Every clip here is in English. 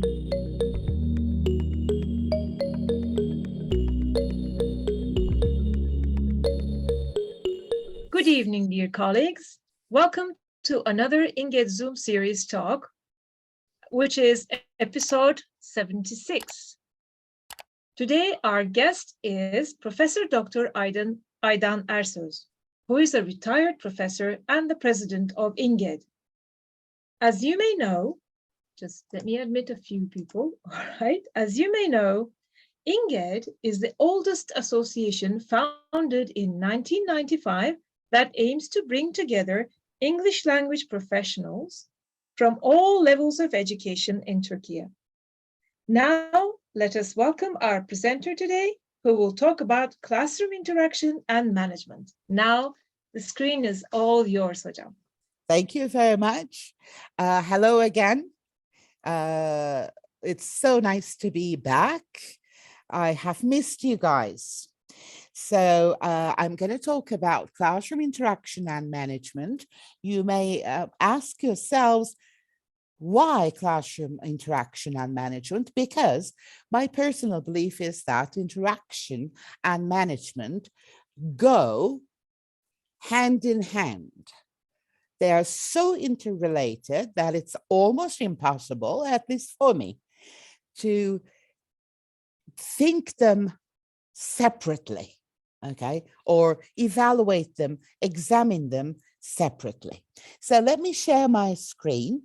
Good evening, dear colleagues. Welcome to another Engage Zoom series talk, which is episode 76. Today, our guest is Professor Dr. Aydan Ersöz, who is a retired professor and the president of INGED. As you may know, just let me admit a few people, all right? As you may know, INGED is the oldest association founded in 1995 that aims to bring together English language professionals from all levels of education in Turkey. Now, let us welcome our presenter today, who will talk about classroom interaction and management. Now, the screen is all yours, Hocam. Thank you very much. Hello again. It's so nice to be back. I have missed you guys. So I'm going to talk about classroom interaction and management. You may ask yourselves, why classroom interaction and management? Because my personal belief is that interaction and management go hand in hand. They are so interrelated that it's almost impossible, at least for me, to think them separately. Okay, or evaluate them, examine them separately. So let me share my screen.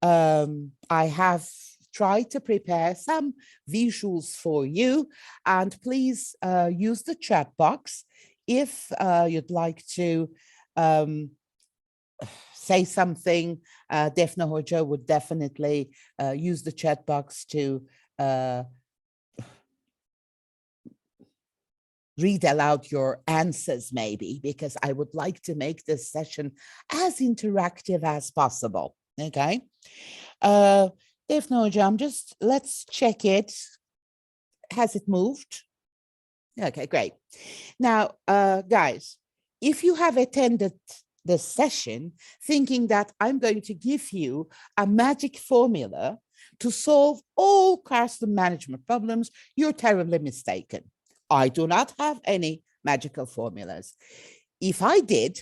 I have tried to prepare some visuals for you, and please use the chat box if you'd like to say something. Defne Hoca would definitely use the chat box to read aloud your answers, maybe, because I would like to make this session as interactive as possible. Okay. Defne Hocam, just let's check it. Has it moved? Okay, great. Now, guys, if you have attended the session thinking that I'm going to give you a magic formula to solve all classroom management problems, you're terribly mistaken. I do not have any magical formulas. If I did,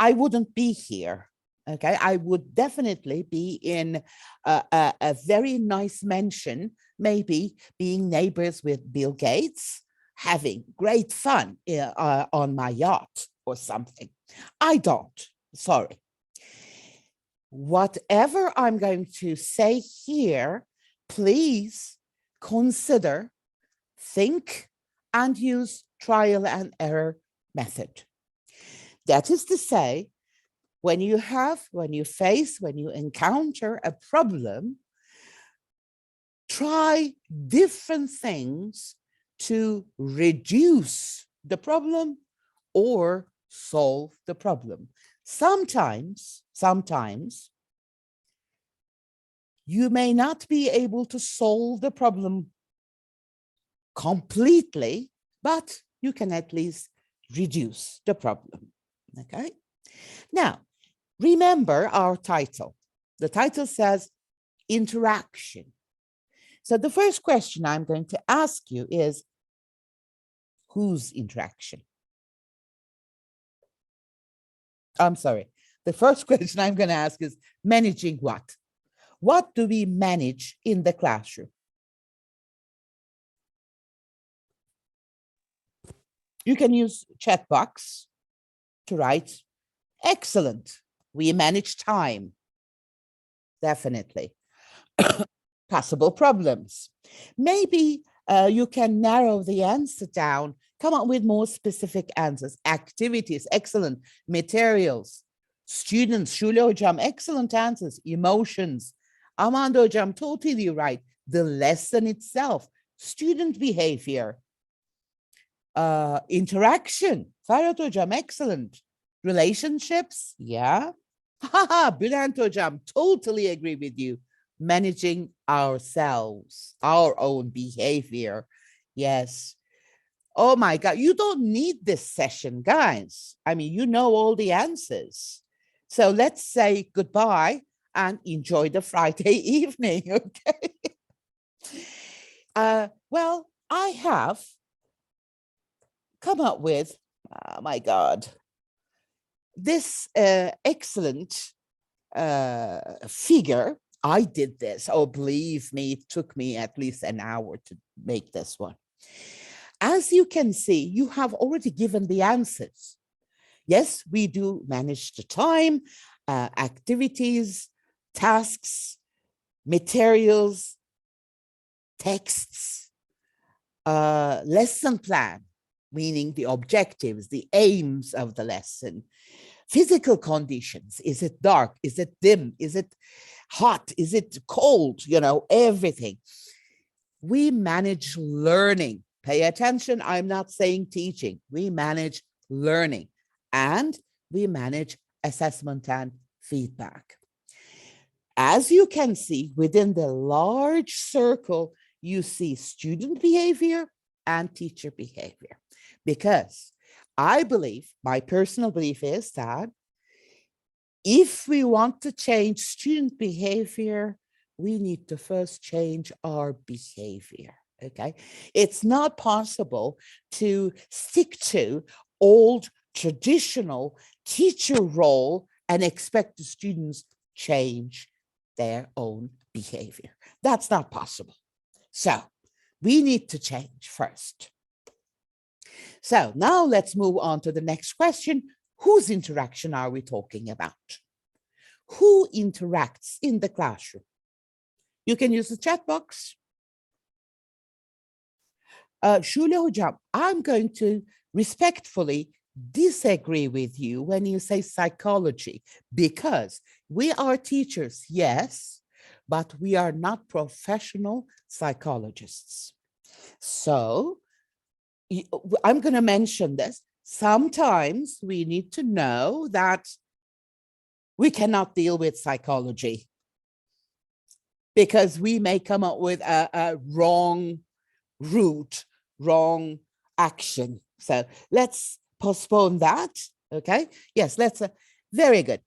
I wouldn't be here. Okay, I would definitely be in a very nice mansion, maybe being neighbors with Bill Gates, having great fun on my yacht or something. I don't, sorry. Whatever I'm going to say here, please consider, think, and use trial and error method. That is to say, when you encounter a problem, try different things to reduce the problem or solve the problem. Sometimes you may not be able to solve the problem completely, but you can at least reduce the problem. Okay. Now, remember our title. The title says interaction. So the first question I'm going to ask you is, whose interaction? I'm sorry. The first question I'm going to ask is managing what? What do we manage in the classroom? You can use chat box to write. Excellent. We manage time. Definitely. Possible problems. Maybe you can narrow the answer down, come up with more specific answers. Activities, excellent. Materials, students, Şule Hocam, excellent answers. Emotions, Amanda Hocam, totally right. The lesson itself, student behavior, interaction, Ferhat Hocam, excellent. Relationships, yeah. Bülent Hocam, totally agree with you. Managing ourselves, our own behavior. Yes. Oh my God, you don't need this session, guys. I mean, you know all the answers. So let's say goodbye and enjoy the Friday evening, okay? Well, I have come up with, oh my God, this excellent figure. I did this. Oh, believe me, it took me at least an hour to make this one. As you can see, you have already given the answers. Yes, we do manage the time, activities, tasks, materials, texts, lesson plan, meaning the objectives, the aims of the lesson, physical conditions. Is it dark? Is it dim? Is it hot? Is it cold? You know, everything. We manage learning. Pay attention. I'm not saying teaching. We manage learning and we manage assessment and feedback. As you can see, within the large circle, you see student behavior and teacher behavior. Because I believe, my personal belief is that if we want to change student behavior, we need to first change our behavior, okay? It's not possible to stick to old traditional teacher role and expect the students change their own behavior. That's not possible. So we need to change first. So now let's move on to the next question. Whose interaction are we talking about? Who interacts in the classroom? You can use the chat box. Shule Hocam, I'm going to respectfully disagree with you when you say psychology, because we are teachers, yes, but we are not professional psychologists. So I'm going to mention this. Sometimes we need to know that we cannot deal with psychology because we may come up with a wrong route, wrong action. So let's postpone that, okay? Yes, let's, very good.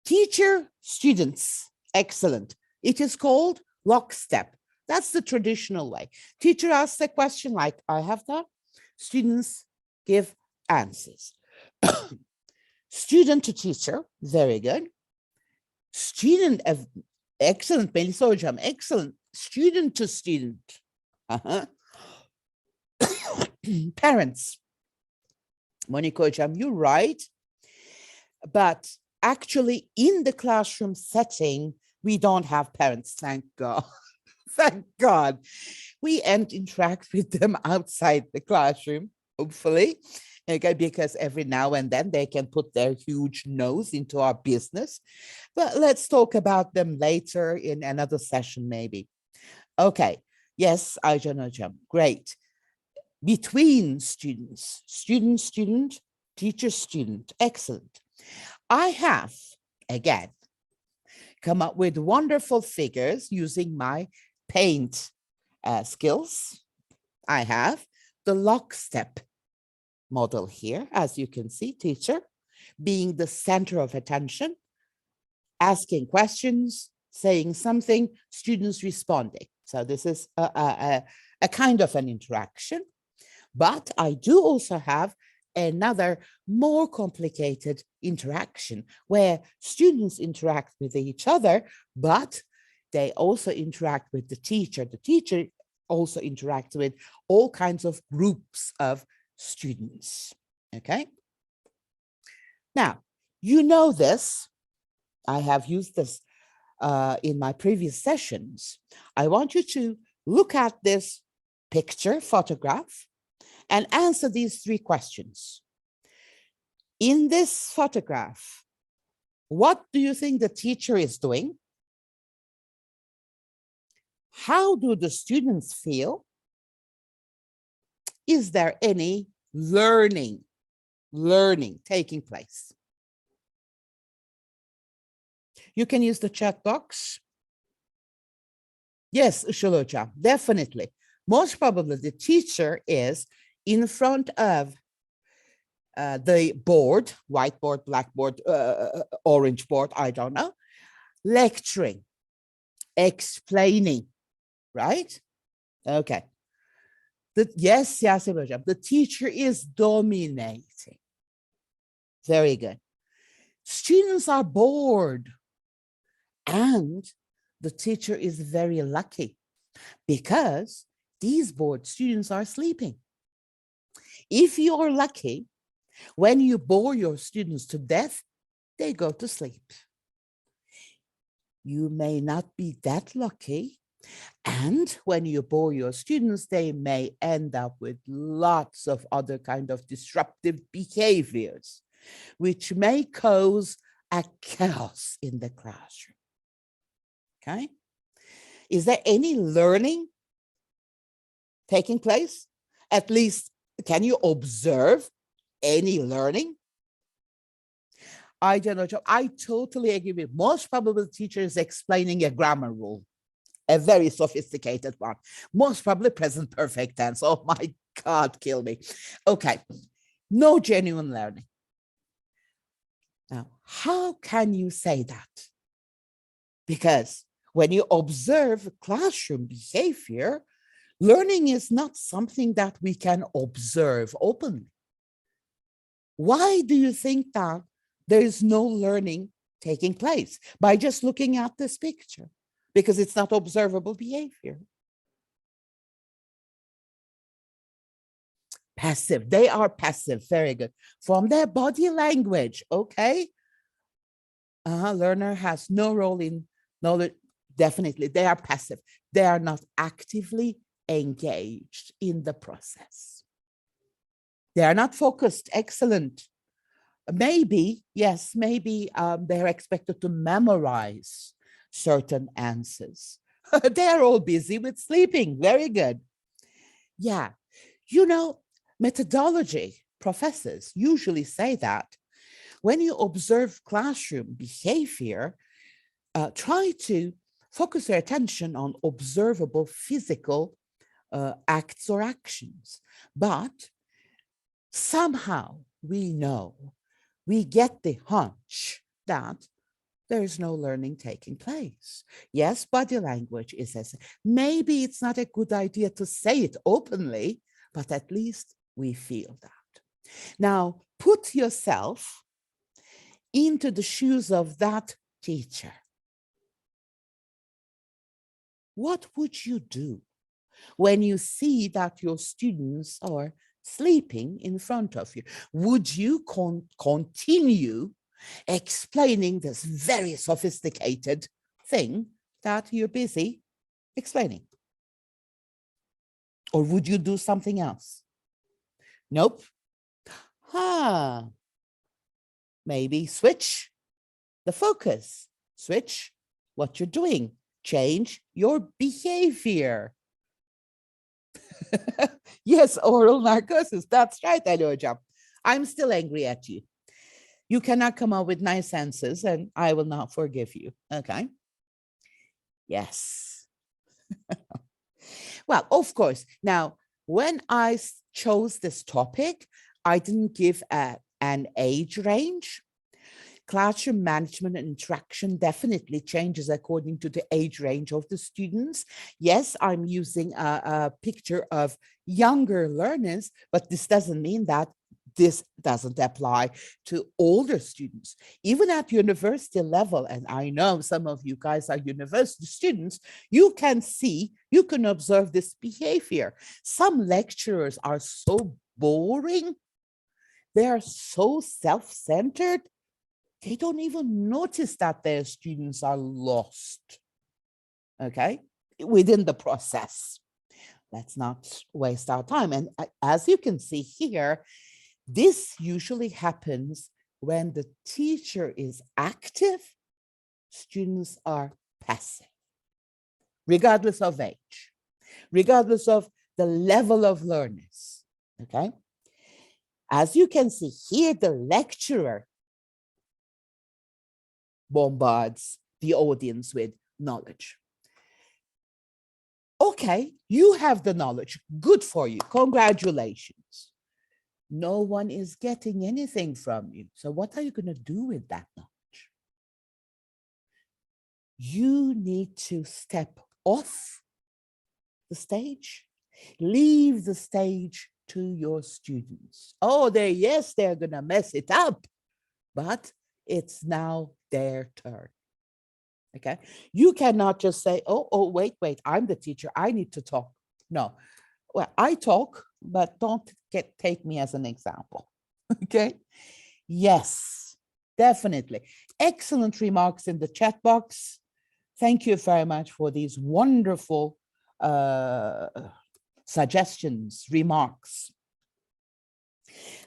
Teacher, students, excellent. It is called lockstep. That's the traditional way. Teacher asks a question like I have done. Students give answers. Student to teacher, very good. Student, excellent, Melisa Hocam, excellent. Student to student. Parents, Monica Hocam, you're right. But actually in the classroom setting, we don't have parents, thank God. Thank God. We interact with them outside the classroom, hopefully, okay, because every now and then they can put their huge nose into our business. But let's talk about them later in another session, maybe. Okay, yes, Aydan Hocam, great. Between students, student, teacher, student, excellent. I have, again, come up with wonderful figures using my paint skills. I have the lockstep model here, as you can see, teacher being the center of attention, asking questions, saying something, students responding. So this is a kind of an interaction. But I do also have another more complicated interaction where students interact with each other, but they also interact with the teacher. The teacher also interacts with all kinds of groups of students, okay? Now, you know this. I have used this in my previous sessions. I want you to look at this picture, photograph, and answer these three questions. In this photograph, what do you think the teacher is doing? How do the students feel? Is there any learning taking place? You can use the chat box. Yes, Shalocha, definitely. Most probably the teacher is in front of the board, whiteboard, blackboard, orange board, I don't know. lecturing, explaining, right? Okay. Yes, hocam. The teacher is dominating. Very good. Students are bored. And the teacher is very lucky because these bored students are sleeping. If you are lucky, when you bore your students to death, they go to sleep. You may not be that lucky. And when you bore your students, they may end up with lots of other kind of disruptive behaviors, which may cause a chaos in the classroom. Okay? Is there any learning taking place? At least, can you observe any learning? I don't know. I totally agree with most probably teachers explaining a grammar rule, a very sophisticated one. Most probably present perfect tense. Oh my God, kill me. Okay, no genuine learning. Now, how can you say that? Because when you observe classroom behavior, learning is not something that we can observe openly. Why do you think that there is no learning taking place? By just looking at this picture, because it's not observable behavior. Passive, they are passive, very good. From their body language, okay? Learner has no role in knowledge, definitely, they are passive. They are not actively engaged in the process. They are not focused, excellent. Maybe, yes, maybe they're expected to memorize certain answers. They're all busy with sleeping, very good. Yeah, you know, methodology professors usually say that when you observe classroom behavior, try to focus your attention on observable physical acts or actions. But somehow we know, we get the hunch that there is no learning taking place. Yes, body language is as maybe it's not a good idea to say it openly, but at least we feel that. Now, put yourself into the shoes of that teacher. What would you do when you see that your students are sleeping in front of you? Would you continue explaining this very sophisticated thing that you're busy explaining? Or would you do something else? Nope. Maybe switch the focus, switch what you're doing, change your behavior. Yes, oral narcosis, that's right, Ali Hocam. I'm still angry at you. You cannot come up with nice answers and I will not forgive you, okay? Yes. Well, of course, now, when I chose this topic, I didn't give an age range. Classroom management and interaction definitely changes according to the age range of the students. Yes, I'm using a picture of younger learners, but this doesn't mean that this doesn't apply to older students. Even at university level, and I know some of you guys are university students, you can see, you can observe this behavior. Some lecturers are so boring. They are so self-centered. They don't even notice that their students are lost, okay, within the process. Let's not waste our time. And as you can see here, this usually happens when the teacher is active, students are passive, regardless of age, regardless of the level of learners, okay? As you can see here, the lecturer bombards the audience with knowledge. Okay, you have the knowledge. Good for you. Congratulations. No one is getting anything from you. So what are you going to do with that knowledge? you need to step off the stage, leave the stage to your students. Oh, they're going to mess it up, but it's now their turn. Okay. You cannot just say, oh, wait, I'm the teacher. I need to talk. No. Well, I talk, but don't take me as an example. Okay. Yes, definitely. Excellent remarks in the chat box. Thank you very much for these wonderful suggestions, remarks.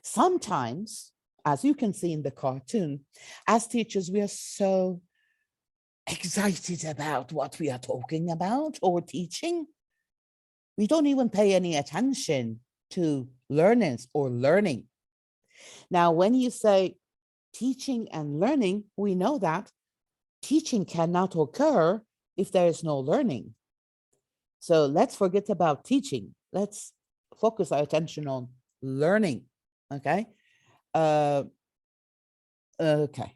Sometimes, as you can see in the cartoon, as teachers, we are so excited about what we are talking about or teaching. We don't even pay any attention to learners or learning. Now, when you say teaching and learning, we know that teaching cannot occur if there is no learning. So let's forget about teaching. Let's focus our attention on learning, okay? Okay.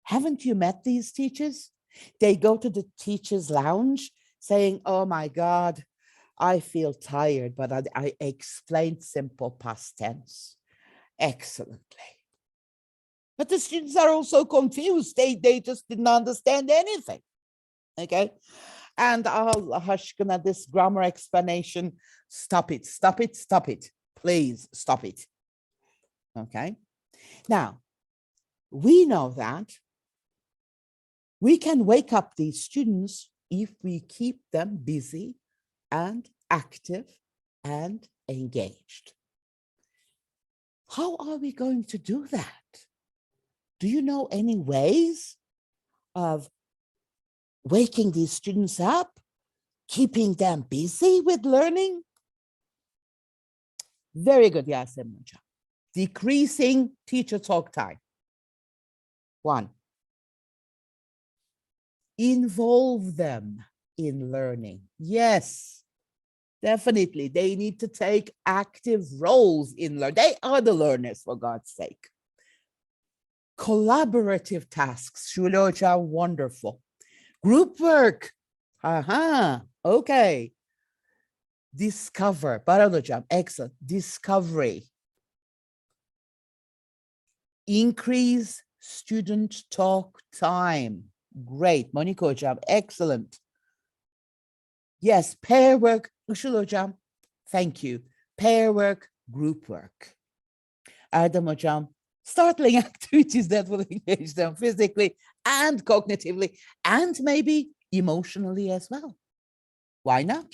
Haven't you met these teachers? They go to the teacher's lounge saying, oh my God, I feel tired, but I explained simple past tense excellently. But the students are also confused. They just didn't understand anything, okay? And Hashkana, this grammar explanation, stop it, please stop it, okay? Now, we know that we can wake up these students if we keep them busy and active and engaged. How are we going to do that? Do you know any ways of waking these students up, keeping them busy with learning? Very good, Yasemin. Decreasing teacher talk time. 1. Involve them in learning. Yes, definitely. They need to take active roles in learning. They are the learners, for God's sake. Collaborative tasks, Shulocha, wonderful. Group work, okay. Discover, Baralojam, excellent. Discovery. Increase student talk time. Great, Moniko Jam, excellent. Yes, pair work, Ushulojam, thank you. Pair work, group work. Ardamojam, startling activities that will engage them physically and cognitively and maybe emotionally as well. Why not?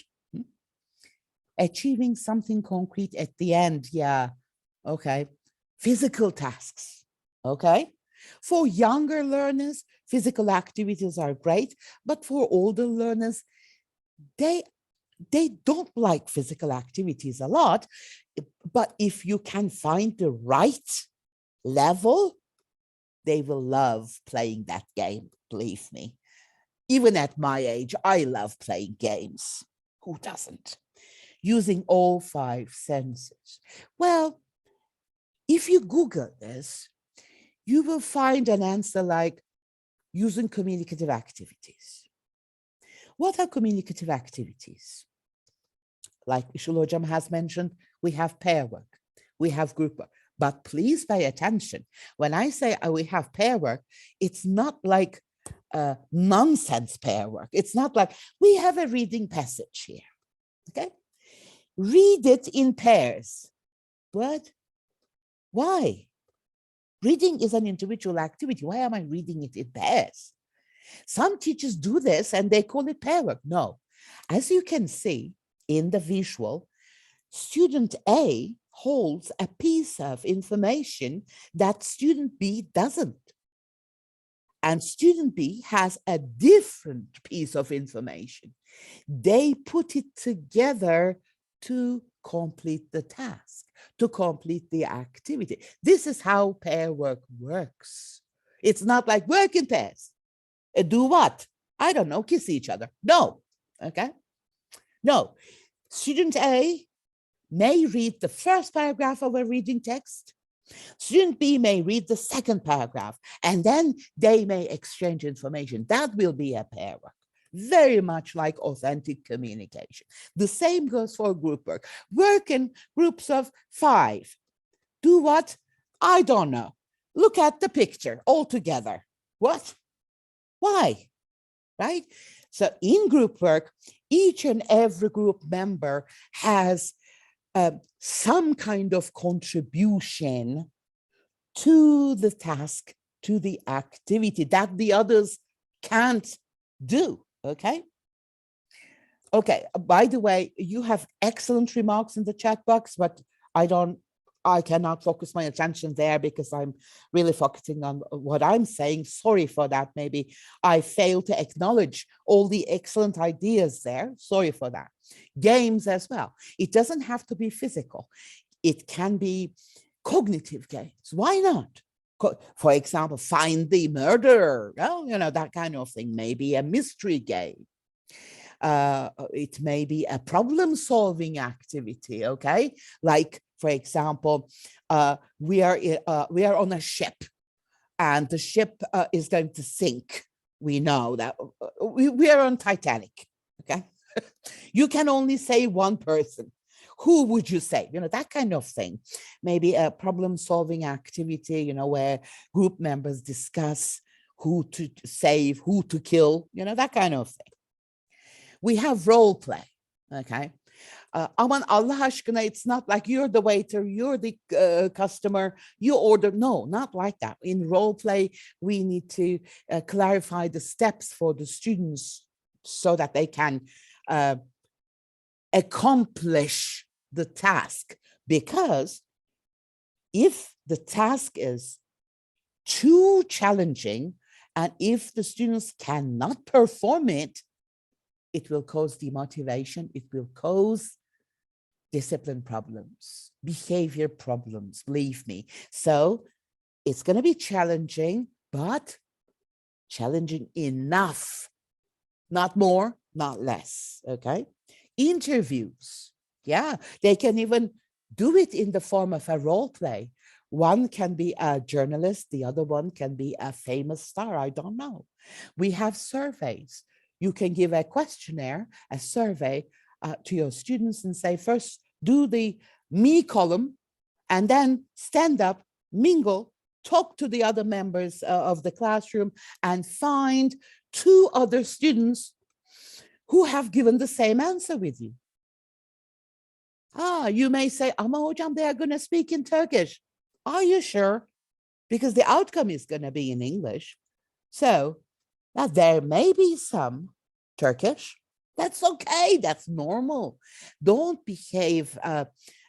Achieving something concrete at the end, yeah, okay. Physical tasks, okay. For younger learners, physical activities are great, but for older learners, they don't like physical activities a lot, but if you can find the right level, they will love playing that game, believe me. Even at my age, I love playing games. Who doesn't? Using all 5 senses. Well, if you Google this, you will find an answer like using communicative activities. What are communicative activities? Like Ishulojam has mentioned, we have pair work, we have group work, but please pay attention. When I say we have pair work, it's not like nonsense pair work. It's not like we have a reading passage here, okay? Read it in pairs. What? Why? Reading is an individual activity. Why am I reading it in pairs? Some teachers do this and they call it pair work. No. As you can see in the visual, student A holds a piece of information that student B doesn't. And student B has a different piece of information. They put it together to complete the task, to complete the activity. This is how pair work works. It's not like work in pairs. Do what? I don't know, kiss each other. No, okay? No, student A may read the first paragraph of a reading text Student B may read the second paragraph, and then they may exchange information. That will be a pair work, very much like authentic communication. The same goes for group work. Work in groups of 5. Do what? I don't know. Look at the picture all together. What? Why? Right? So in group work, each and every group member has some kind of contribution to the task, to the activity that the others can't do, okay? Okay, by the way, you have excellent remarks in the chat box, but I cannot focus my attention there because I'm really focusing on what I'm saying. Sorry for that. Maybe I failed to acknowledge all the excellent ideas there. Sorry for that. Games as well. It doesn't have to be physical. It can be cognitive games. Why not? For example, find the murderer. Well, that kind of thing. Maybe a mystery game. It may be a problem-solving activity, okay? Like, for example, we are on a ship, and the ship is going to sink. We know that we are on Titanic, okay? You can only say one person. Who would you say? That kind of thing. Maybe a problem-solving activity, where group members discuss who to save, who to kill, that kind of thing. We have role play, okay? Aman Allah aşkına, it's not like you're the waiter, you're the customer, you order. No, not like that. In role play, we need to clarify the steps for the students so that they can accomplish the task. Because if the task is too challenging and if the students cannot perform it, it will cause demotivation, it will cause discipline problems, behavior problems, believe me. So it's going to be challenging, but challenging enough, not more, not less, okay? Interviews, yeah, they can even do it in the form of a role play. One can be a journalist, the other one can be a famous star, I don't know. We have surveys. You can give a questionnaire, a survey to your students and say, first, do the me column, and then stand up, mingle, talk to the other members of the classroom, and find 2 other students who have given the same answer with you. You may say, ama hocam, they are going to speak in Turkish. Are you sure? Because the outcome is going to be in English. So now, there may be some Turkish. That's okay. That's normal. Don't behave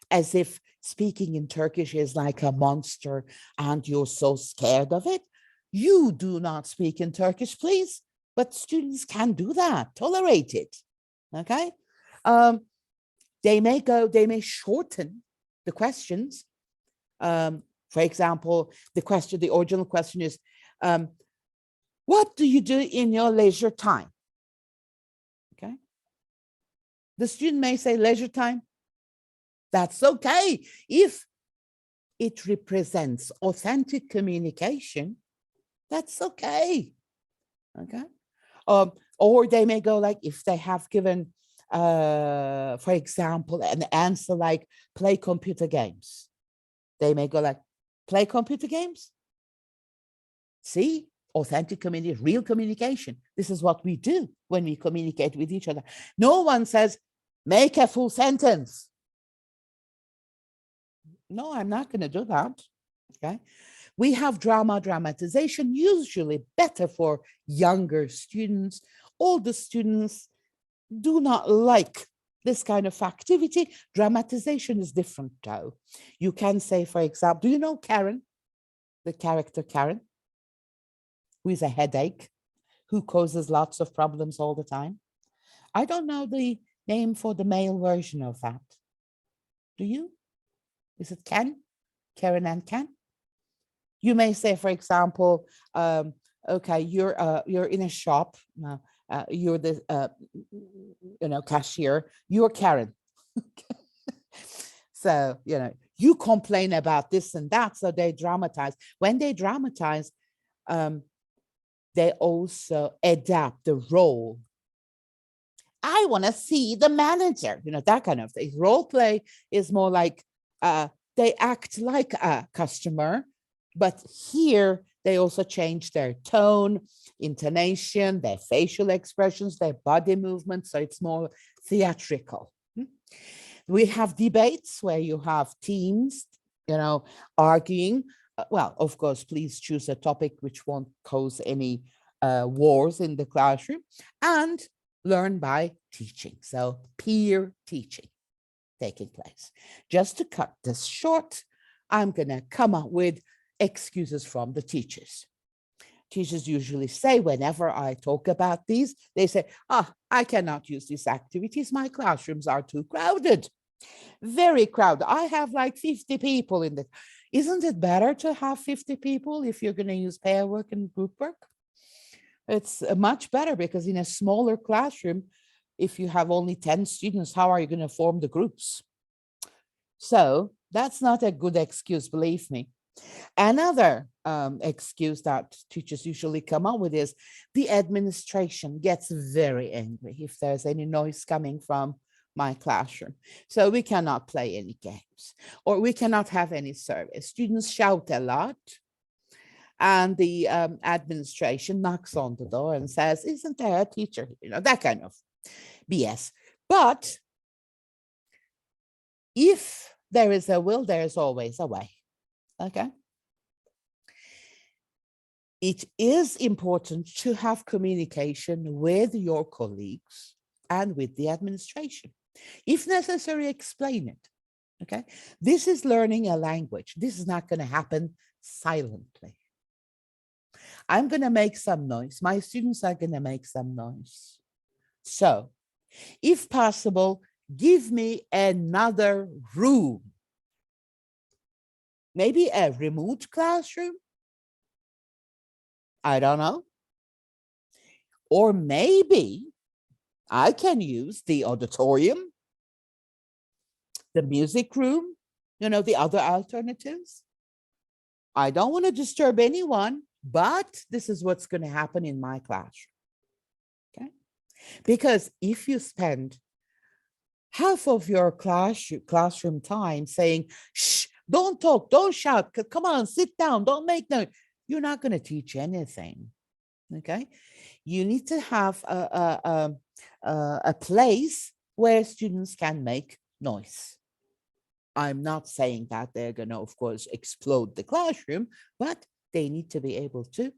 as if speaking in Turkish is like a monster and you're so scared of it. You do not speak in Turkish, please. But students can do that. Tolerate it. Okay? They may shorten the questions. For example, the original question is, what do you do in your leisure time? Okay. The student may say leisure time. That's okay. If it represents authentic communication, that's okay. Okay. Or they may go like, if they have given, for example, an answer like play computer games, they may go like, play computer games? See? Authentic communication, real communication. This is what we do when we communicate with each other. No one says, make a full sentence. No, I'm not going to do that. Okay. We have dramatization, usually better for younger students. Older students do not like this kind of activity. Dramatization is different though. You can say, for example, do you know Karen? The character Karen? Who is a headache, who causes lots of problems all the time. I don't know the name for the male version of that. Do you? Is it Ken? Karen and Ken? You may say, for example, okay, you're in a shop. You're the cashier. You're Karen. So you complain about this and that, so they dramatize. When they dramatize, they also adapt the role. I want to see the manager, that kind of thing. Role play is more like they act like a customer, but here they also change their tone, intonation, their facial expressions, their body movements. So it's more theatrical. We have debates where you have teams, arguing. Well, of course, please choose a topic which won't cause any wars in the classroom, and learn by teaching. So peer teaching taking place. Just to cut this short, I'm going to come up with excuses from the teachers. Teachers usually say, whenever I talk about these, they say, I cannot use these activities. My classrooms are too crowded. Very crowded. I have like 50 people in the. Isn't it better to have 50 people if you're going to use pair work and group work? It's much better, because in a smaller classroom, if you have only 10 students, how are you going to form the groups? So that's not a good excuse, believe me. Another excuse that teachers usually come up with is the administration gets very angry if there's any noise coming from my classroom. So we cannot play any games, or we cannot have any service. Students shout a lot, and the administration knocks on the door and says, isn't there a teacher? That kind of BS. But if there is a will, there is always a way. Okay. It is important to have communication with your colleagues and with the administration. If necessary, explain it. Okay. This is learning a language. This is not going to happen silently. I'm going to make some noise. My students are going to make some noise. So, if possible, give me another room. Maybe a remote classroom? I don't know. Or maybe I can use the auditorium, the music room, the other alternatives. I don't want to disturb anyone, but this is what's going to happen in my classroom. Okay? Because if you spend half of your classroom time saying, shh, don't talk, don't shout, come on, sit down, don't make noise, you're not going to teach anything. Okay? You need to have a place where students can make noise. I'm not saying that they're going to, of course, explode the classroom, but they need to be able to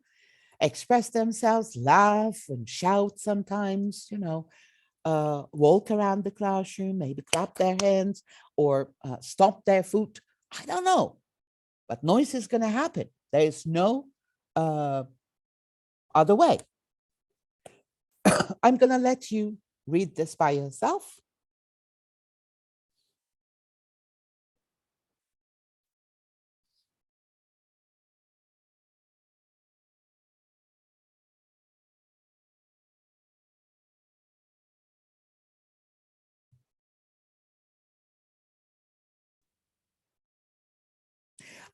express themselves, laugh and shout sometimes, walk around the classroom, maybe clap their hands or stomp their foot. I don't know, but noise is going to happen. There is no other way. I'm going to let you read this by yourself.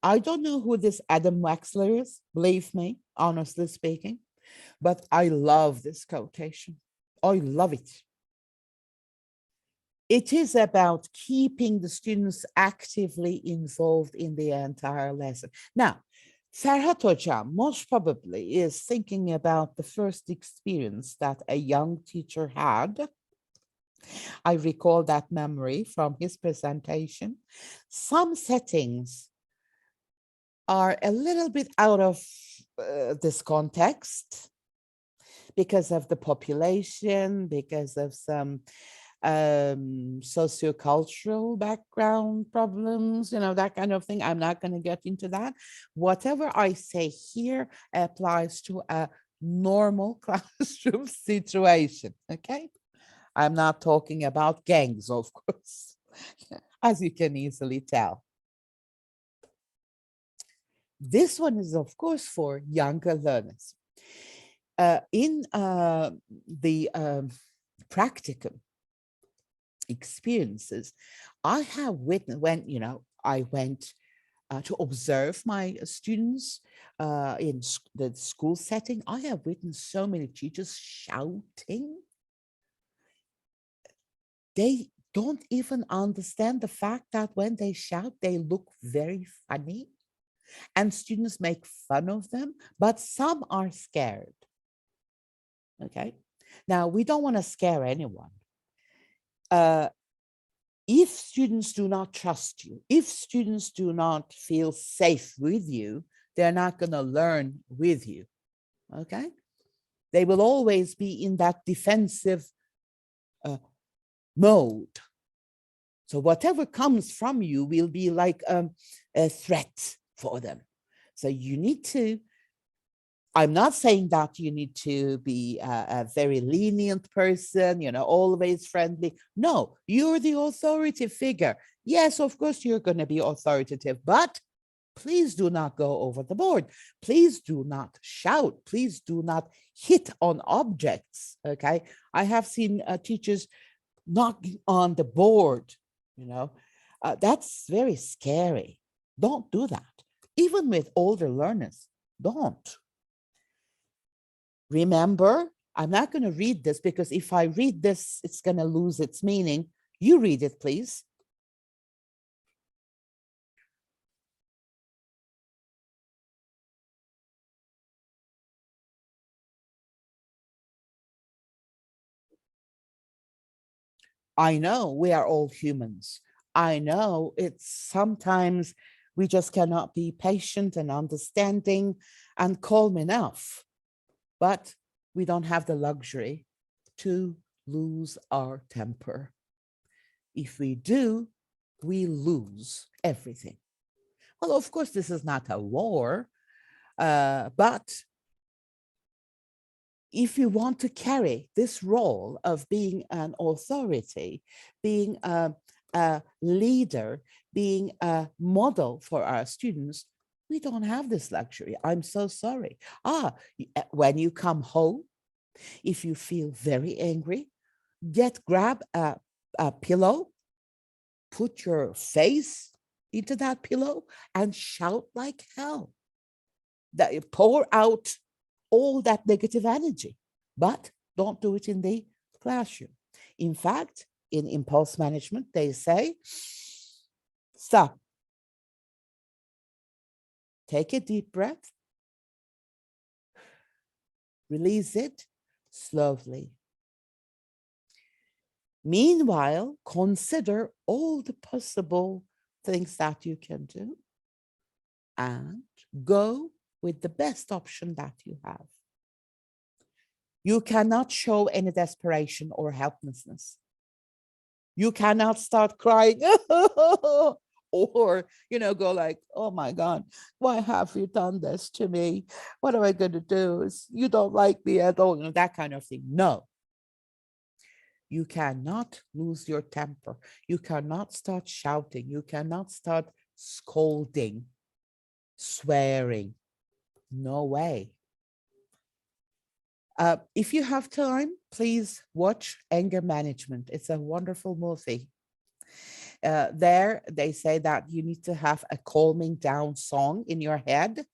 I don't know who this Adam Wexler is, believe me, honestly speaking, but I love this quotation. I love it. It is about keeping the students actively involved in the entire lesson. Now, Ferhat Hocam most probably is thinking about the first experience that a young teacher had. I recall that memory from his presentation. Some settings are a little bit out of this context because of the population, because of some sociocultural background problems, that kind of thing. I'm not going to get into that. Whatever I say here applies to a normal classroom situation, okay? I'm not talking about gangs, of course, as you can easily tell. This one is, of course, for younger learners. In the practicum experiences, I have witnessed when, I went to observe my students in the school setting. I have witnessed so many teachers shouting. They don't even understand the fact that when they shout, they look very funny and students make fun of them, but some are scared. Okay. Now, we don't want to scare anyone. If students do not trust you, if students do not feel safe with you, they're not going to learn with you. Okay. They will always be in that defensive mode. So whatever comes from you will be like a threat for them. So you need to, I'm not saying that you need to be a very lenient person, always friendly. No, you're the authority figure. Yes, of course, you're going to be authoritative, but please do not go over the board. Please do not shout. Please do not hit on objects, okay? I have seen teachers knocking on the board, that's very scary. Don't do that. Even with older learners, don't. Remember, I'm not going to read this because if I read this, it's going to lose its meaning. You read it, please. I know we are all humans. I know it's sometimes we just cannot be patient and understanding and calm enough, but we don't have the luxury to lose our temper. If we do, we lose everything. Well, of course, this is not a war, but if you want to carry this role of being an authority, being a leader, being a model for our students, we don't have this luxury. I'm so sorry. When you come home, if you feel very angry, grab a pillow, put your face into that pillow and shout like hell. That pour out all that negative energy, but don't do it in the classroom. In fact, in impulse management, they say, stop, take a deep breath, release it slowly. Meanwhile, consider all the possible things that you can do and go with the best option that you have. You cannot show any desperation or helplessness. You cannot start crying or, go like, oh my God, why have you done this to me? What am I going to do? You don't like me at all, that kind of thing. No. You cannot lose your temper. You cannot start shouting. You cannot start scolding, swearing. No way. If you have time, please watch Anger Management. It's a wonderful movie. There, they say that you need to have a calming down song in your head.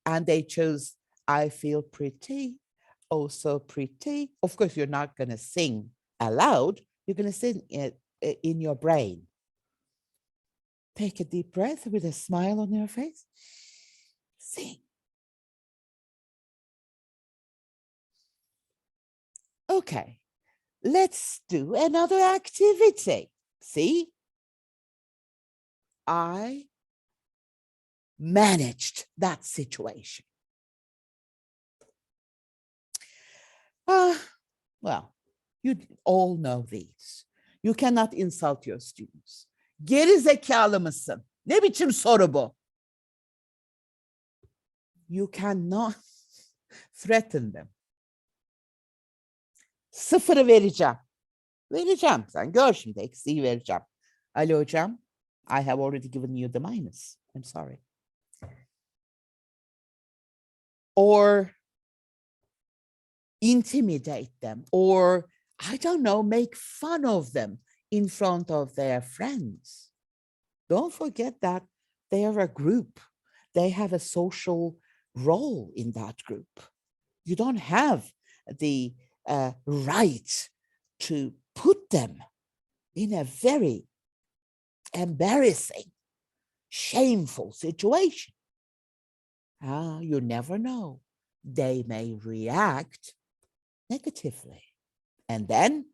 And they chose, I Feel Pretty, Oh So Pretty. Of course, you're not going to sing aloud. You're going to sing it in your brain. Take a deep breath with a smile on your face. Sing. Okay, let's do another activity. See? I managed that situation. Well, you all know these. You cannot insult your students. Geri zekalı mısın? Ne biçim soru bu? You cannot threaten them. Sıfırı vereceğim. Vereceğim. Sen gör şimdi eksiği vereceğim. Ali hocam, I have already given you the minus. I'm sorry. Or intimidate them, or I don't know, make fun of them in front of their friends. Don't forget that they are a group. They have a social role in that group. You don't have the right to put them in a very embarrassing, shameful situation. You never know. They may react negatively. And then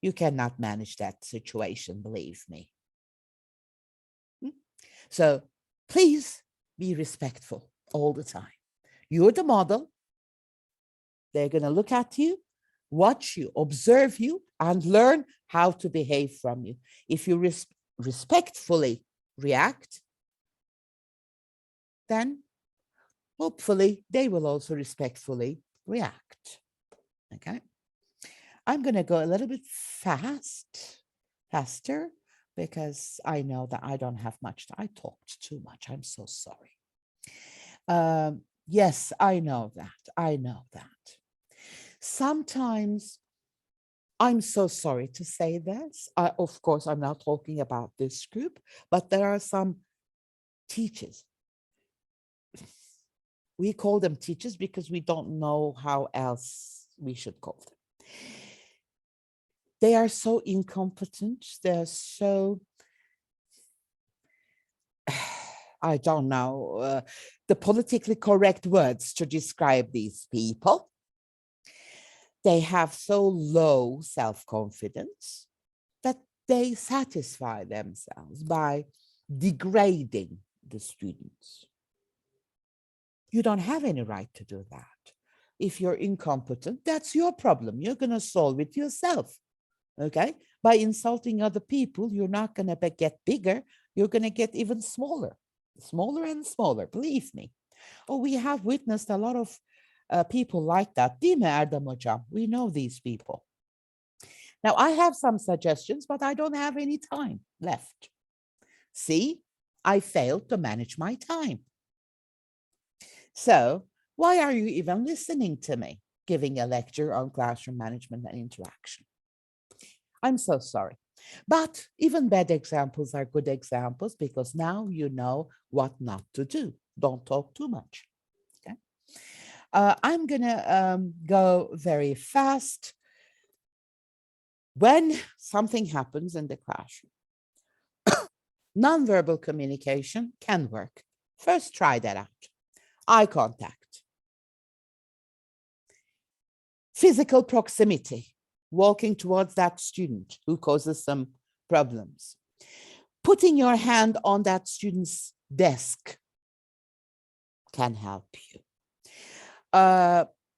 you cannot manage that situation, believe me. So please be respectful all the time. You're the model. They're going to look at you, watch you, observe you, and learn how to behave from you. If you respectfully react, then hopefully they will also respectfully react. Okay? I'm going to go a little bit faster, because I know that I don't have much. I talked too much. I'm so sorry. Yes, I know that. I know that. Sometimes, I'm so sorry to say this. Of course, I'm not talking about this group, but there are some teachers. We call them teachers because we don't know how else we should call them. They are so incompetent. They're so, I don't know, the politically correct words to describe these people. They have so low self-confidence that they satisfy themselves by degrading the students. You don't have any right to do that. If you're incompetent, that's your problem. You're going to solve it yourself. Okay? By insulting other people, you're not going to get bigger. You're going to get even smaller and smaller, believe me. Oh, we have witnessed a lot of people like that. Değil mi Erdem Hocam? We know these people. Now, I have some suggestions, but I don't have any time left. See, I failed to manage my time. So why are you even listening to me giving a lecture on classroom management and interaction? I'm so sorry. But even bad examples are good examples, because now you know what not to do. Don't talk too much. Okay. I'm going to go very fast. When something happens in the classroom, nonverbal communication can work. First, try that out. Eye contact. Physical proximity, walking towards that student who causes some problems. Putting your hand on that student's desk can help you.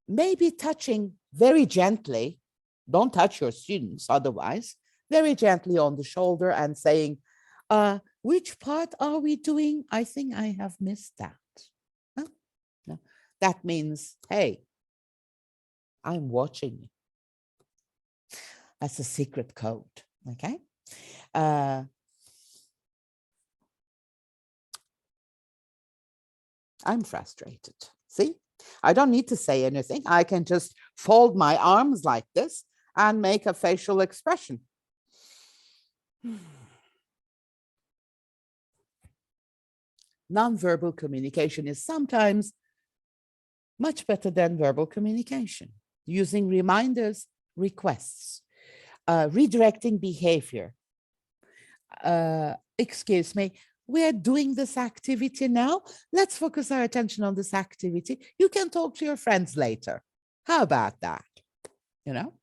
Maybe touching very gently, don't touch your students otherwise, very gently on the shoulder and saying, which part are we doing? I think I have missed that. Huh? No. That means, hey, I'm watching you. That's a secret code, okay? I'm frustrated. See, I don't need to say anything. I can just fold my arms like this and make a facial expression. Nonverbal communication is sometimes much better than verbal communication. Using reminders, requests, redirecting behavior. Excuse me, we're doing this activity now. Let's focus our attention on this activity. You can talk to your friends later. How about that? You know,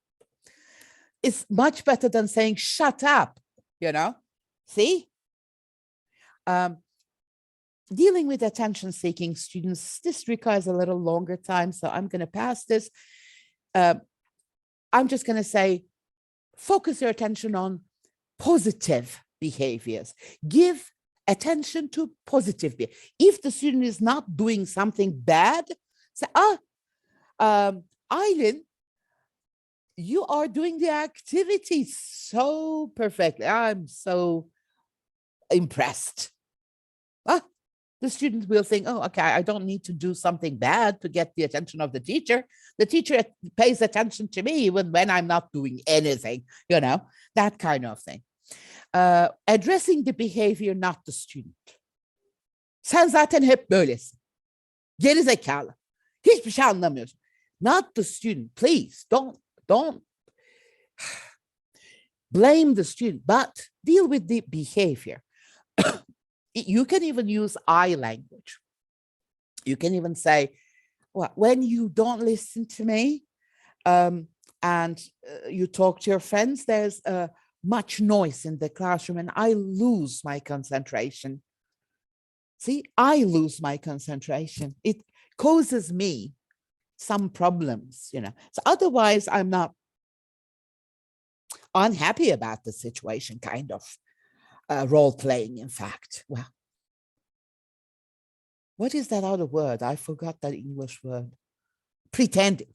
it's much better than saying, shut up, you know, see? Dealing with attention-seeking students, this requires a little longer time, so I'm going to pass this. I'm just going to say, focus your attention on positive behaviors. Give attention to positive behavior. If the student is not doing something bad, say, Aydan, you are doing the activity so perfectly. I'm so impressed. The student will think, oh, okay, I don't need to do something bad to get the attention of the teacher. The teacher pays attention to me even when I'm not doing anything, you know, that kind of thing. Addressing the behavior, not the student. Sen zaten hep böylesin. Geri zekalı. Hiçbir şey anlamıyorsun. Not the student. Please don't blame the student, but deal with the behavior. You can even use I language. You can even say, well, when you don't listen to me and you talk to your friends, there's much noise in the classroom and I lose my concentration. See, I lose my concentration. It causes me some problems, you know. So otherwise, I'm not unhappy about the situation, kind of role playing, in fact. Well, what is that other word? I forgot that English word. Pretending.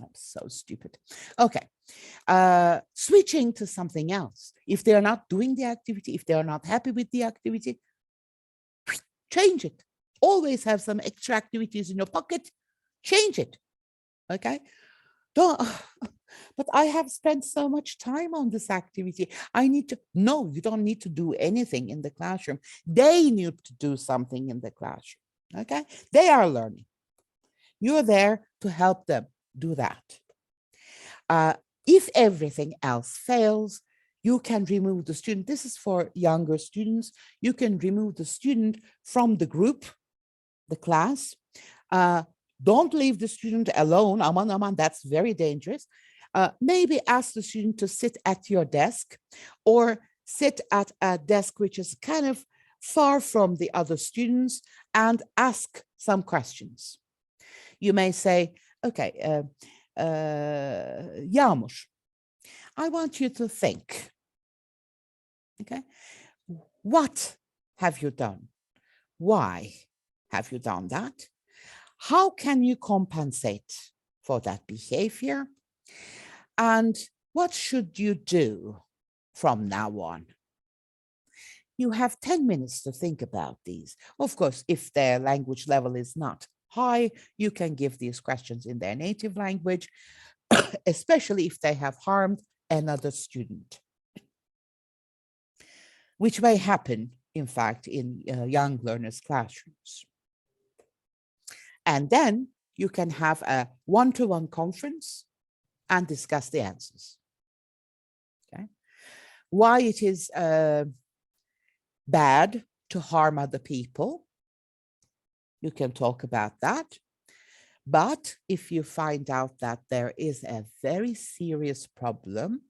I'm so stupid. Okay. Switching to something else. If they're not doing the activity, if they're not happy with the activity, change it. Always have some extra activities in your pocket. Change it. Okay. Don't, but I have spent so much time on this activity. I need to, no, you don't need to do anything in the classroom. They need to do something in the classroom. Okay. They are learning. You're there to help them do that. If everything else fails, you can remove the student. This is for younger students. You can remove the student from the group, the class. Don't leave the student alone. Aman, that's very dangerous. Maybe ask the student to sit at your desk or sit at a desk which is kind of far from the other students and ask some questions. You may say, okay, Yağmur, I want you to think, okay? What have you done? Why have you done that? How can you compensate for that behavior? And what should you do from now on? You have 10 minutes to think about these. Of course, if their language level is not high, you can give these questions in their native language, especially if they have harmed another student, which may happen, in fact, in young learners' classrooms. And then you can have a one-to-one conference and discuss the answers. Okay? Why it is bad to harm other people, you can talk about that. But if you find out that there is a very serious problem,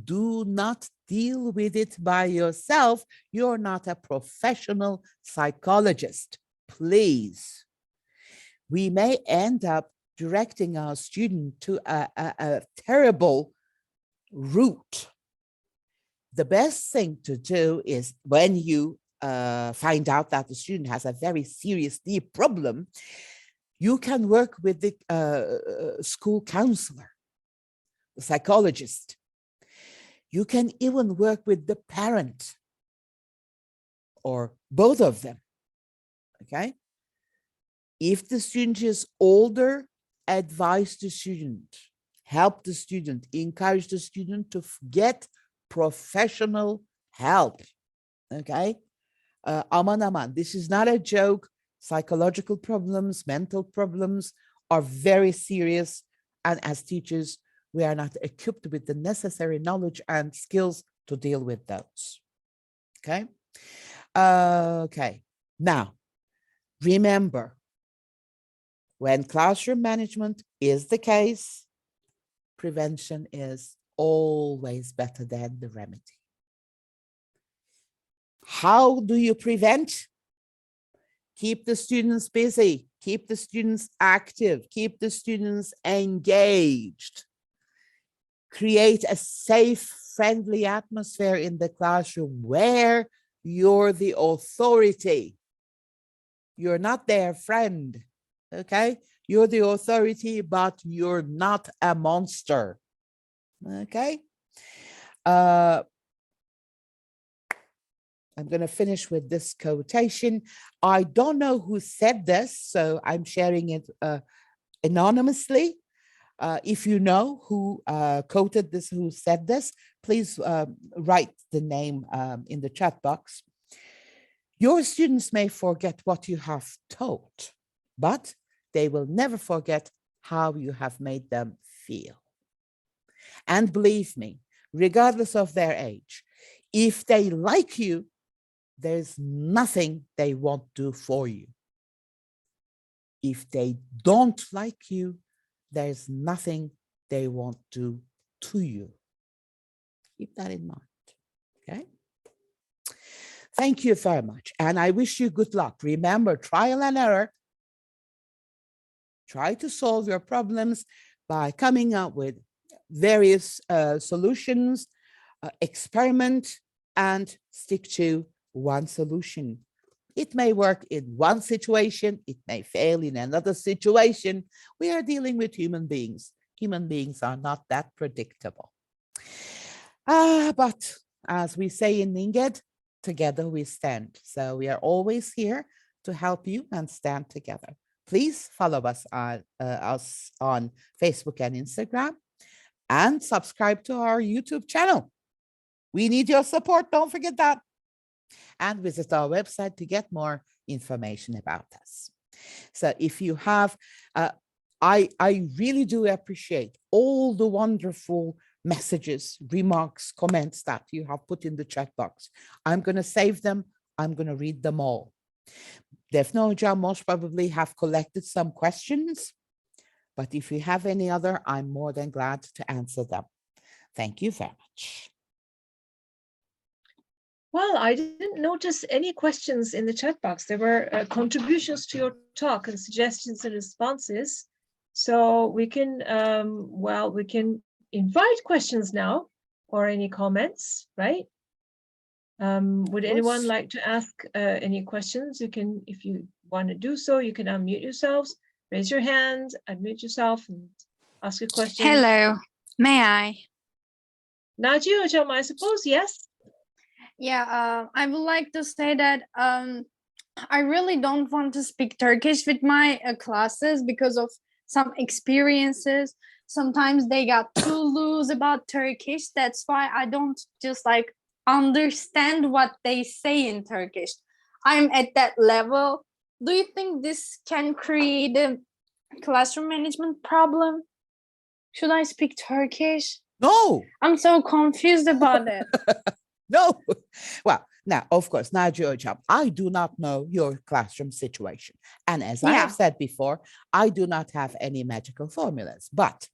do not deal with it by yourself. You're not a professional psychologist, please. We may end up directing our student to a terrible route. The best thing to do is when you find out that the student has a very serious, deep problem, you can work with the school counselor, the psychologist. You can even work with the parent or both of them, okay? If the student is older, advise the student, help the student, encourage the student to get professional help, okay? Aman, this is not a joke. Psychological problems, mental problems are very serious. And as teachers, we are not equipped with the necessary knowledge and skills to deal with those, okay? Okay, now, remember, when classroom management is the case, prevention is always better than the remedy. How do you prevent? Keep the students busy, keep the students active, keep the students engaged. Create a safe, friendly atmosphere in the classroom where you're the authority. You're not their friend, okay? You're the authority, but you're not a monster, okay? I'm going to finish with this quotation. I don't know who said this, so I'm sharing it anonymously. If you know who quoted this, who said this, please write the name in the chat box. Your students may forget what you have taught, but they will never forget how you have made them feel. And believe me, regardless of their age, if they like you, there's nothing they won't do for you. If they don't like you, there's nothing they won't do to you. Keep that in mind, okay? Thank you very much, and I wish you good luck. Remember, trial and error. Try to solve your problems by coming up with various solutions, experiment, and stick to one solution. It may work in one situation, it may fail in another situation. We are dealing with human beings. Human beings are not that predictable. But as we say in Inged, together we stand. So we are always here to help you and stand together. Please follow us on Facebook and Instagram, and subscribe to our YouTube channel. We need your support, don't forget that. And visit our website to get more information about us. So if you have, I really do appreciate all the wonderful messages, remarks, comments that you have put in the chat box. I'm going to save them. I'm going to read them all. Defne Hocam most probably have collected some questions, but if you have any other, I'm more than glad to answer them. Thank you very much. Well, I didn't notice any questions in the chat box. There were contributions to your talk and suggestions and responses. So we can, we can invite questions now or any comments, right? Would anyone like to ask any questions? You can, if you want to do so, you can unmute yourselves, raise your hand, unmute yourself and ask a question. Hello, may I? Naci Hocam, I suppose, yes? Yeah, I would like to say that I really don't want to speak Turkish with my classes because of some experiences. Sometimes they got too loose about Turkish. That's why I don't just like understand what they say in Turkish. I'm at that level. Do you think this can create a classroom management problem? Should I speak Turkish? No. I'm so confused about it. No. Well, now, of course, Naci Hocam, I do not know your classroom situation. And as I have said before, I do not have any magical formulas. But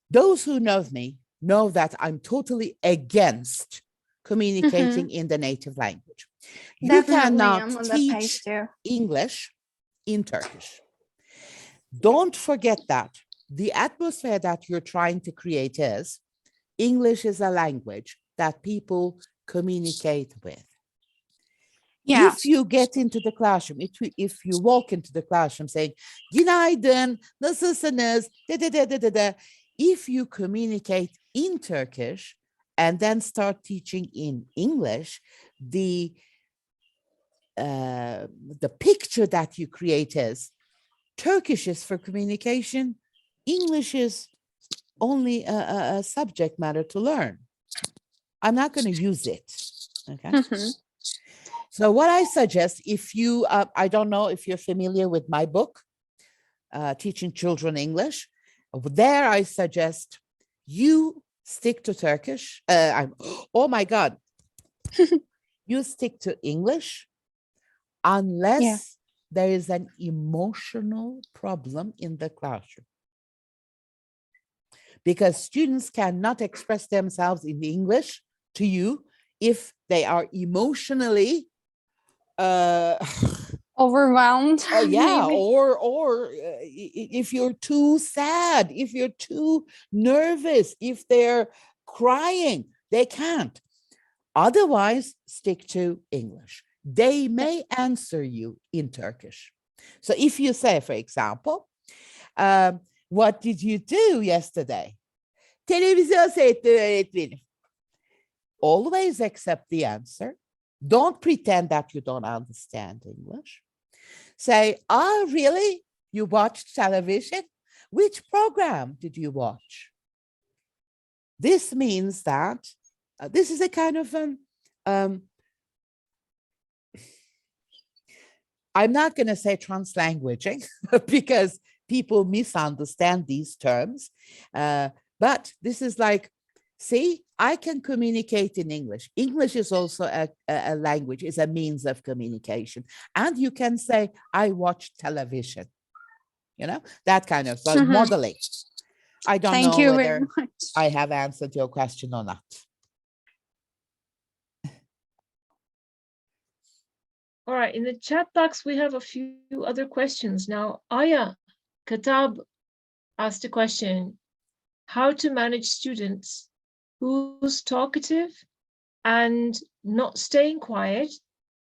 those who know me know that I'm totally against communicating in the native language. You cannot teach English in Turkish. Don't forget that the atmosphere that you're trying to create is English is a language that people communicate with. Yeah. If you get into the classroom, if you walk into the classroom saying, "Günaydın, nasılsınız?" If you communicate in Turkish and then start teaching in English, the picture that you create is Turkish is for communication, English is only a subject matter to learn. I'm not going to use it. Okay. So what I suggest, if you, I don't know if you're familiar with my book, Teaching Children English, there I suggest you stick to Turkish. Oh my God. You stick to English unless there is an emotional problem in the classroom. Because students cannot express themselves in English to you if they are emotionally overwhelmed. Or if you're too sad, if you're too nervous, if they're crying, they can't. Otherwise, stick to English. They may answer you in Turkish. So if you say, for example, what did you do yesterday? Televizyon seyrettim öğretmenim. Always accept the answer. Don't pretend that you don't understand English. Say, "Oh, really? You watched television? Which program did you watch? This means that this is a kind of I'm not going to say translanguaging because people misunderstand these terms. But this is like, see, I can communicate in English. English is also a language, is a means of communication. And you can say, I watch television, that kind of modeling. I don't Thank know you very whether much. I have answered your question or not. All right, in the chat box, we have a few other questions. Now, Aya Katab asked a question, how to manage students who's talkative and not staying quiet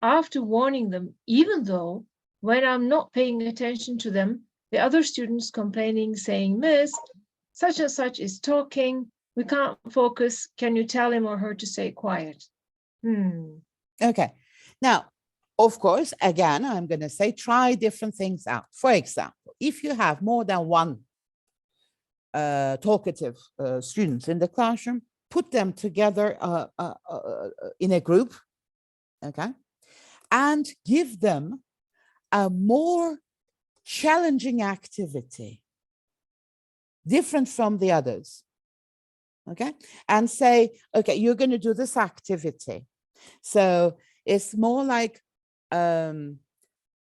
after warning them, even though when I'm not paying attention to them, the other students complaining, saying, Miss, such and such is talking, we can't focus. Can you tell him or her to stay quiet? Okay. Now, of course, again, I'm going to say try different things out. For example, if you have more than one talkative students in the classroom, put them together in a group, okay, and give them a more challenging activity, different from the others, okay, and say, okay, you're going to do this activity. So it's more like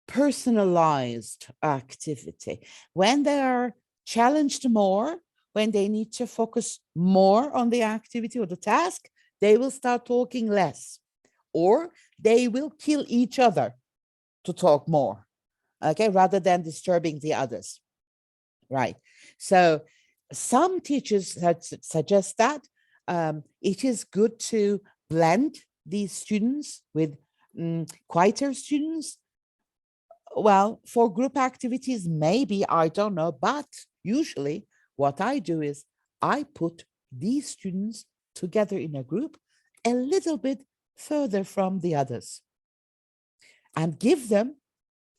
personalized activity. When they are challenged more, when they need to focus more on the activity or the task, they will start talking less, or they will kill each other to talk more, okay, rather than disturbing the others, right? So some teachers suggest that it is good to blend these students with quieter students. Well, for group activities, maybe, I don't know, but usually what I do is I put these students together in a group a little bit further from the others and give them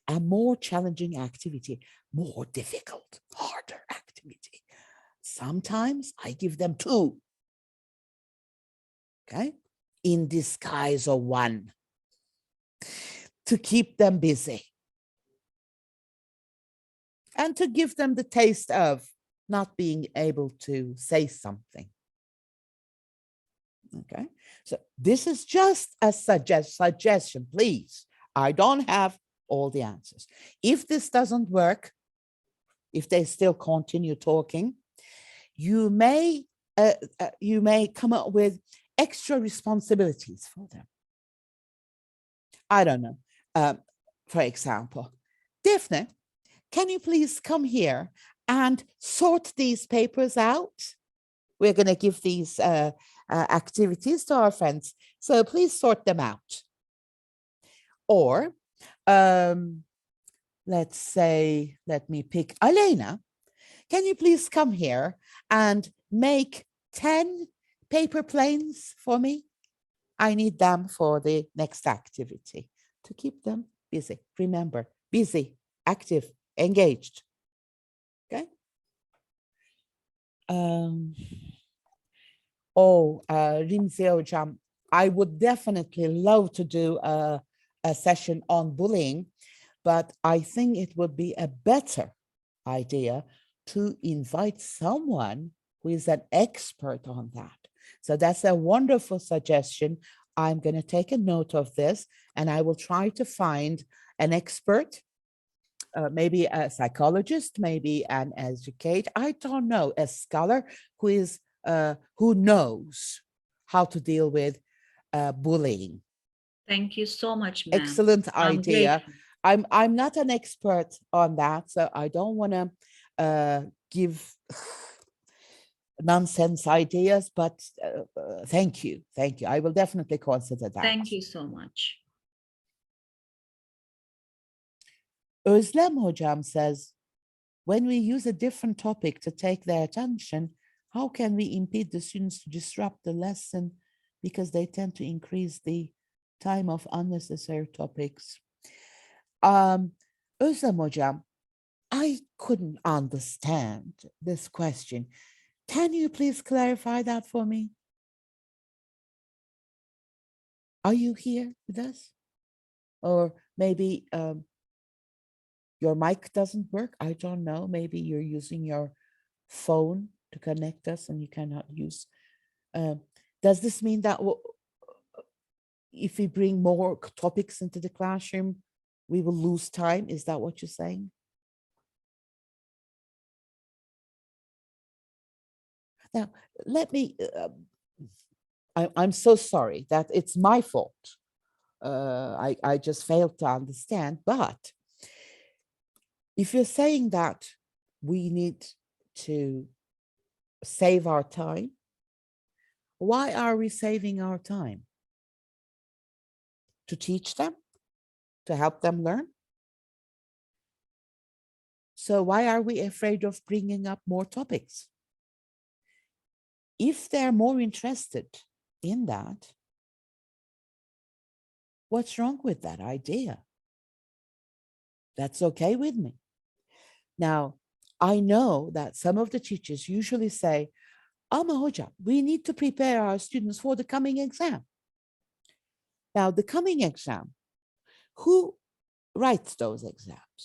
a more challenging activity, more difficult, harder activity. Sometimes I give them two, okay, in disguise of one, to keep them busy and to give them the taste of not being able to say something. Okay, so this is just a suggestion, please. I don't have all the answers. If this doesn't work, if they still continue talking, you may come up with extra responsibilities for them. I don't know. For example, Daphne, can you please come here and sort these papers out? We're going to give these activities to our friends, so please sort them out. Or let's say, let me pick Elena. Can you please come here and make 10 paper planes for me? I need them for the next activity to keep them busy. Remember, busy, active, engaged. Okay. Rimzi Hocam, I would definitely love to do a session on bullying, but I think it would be a better idea to invite someone who is an expert on that. So that's a wonderful suggestion. I'm going to take a note of this, and I will try to find an expert, maybe a psychologist, maybe an educator, I don't know, a scholar who is who knows how to deal with bullying. Thank you so much, ma'am. Excellent idea. I'm not an expert on that, so I don't want to give nonsense ideas, but thank you. Thank you. I will definitely consider that. Thank you so much. Özlem Hocam says, when we use a different topic to take their attention, how can we impede the students to disrupt the lesson because they tend to increase the time of unnecessary topics? Özlem Hocam, I couldn't understand this question. Can you please clarify that for me? Are you here with us? Or maybe your mic doesn't work. I don't know. Maybe you're using your phone to connect us and you cannot use. Does this mean that if we bring more topics into the classroom, we will lose time? Is that what you're saying? Now, let me, I'm so sorry that it's my fault. I just failed to understand, but if you're saying that we need to save our time, why are we saving our time? To teach them? To help them learn? So why are we afraid of bringing up more topics? If they're more interested in that, what's wrong with that idea? That's okay with me. Now, I know that some of the teachers usually say, Ama hocam, we need to prepare our students for the coming exam. Now, the coming exam, who writes those exams?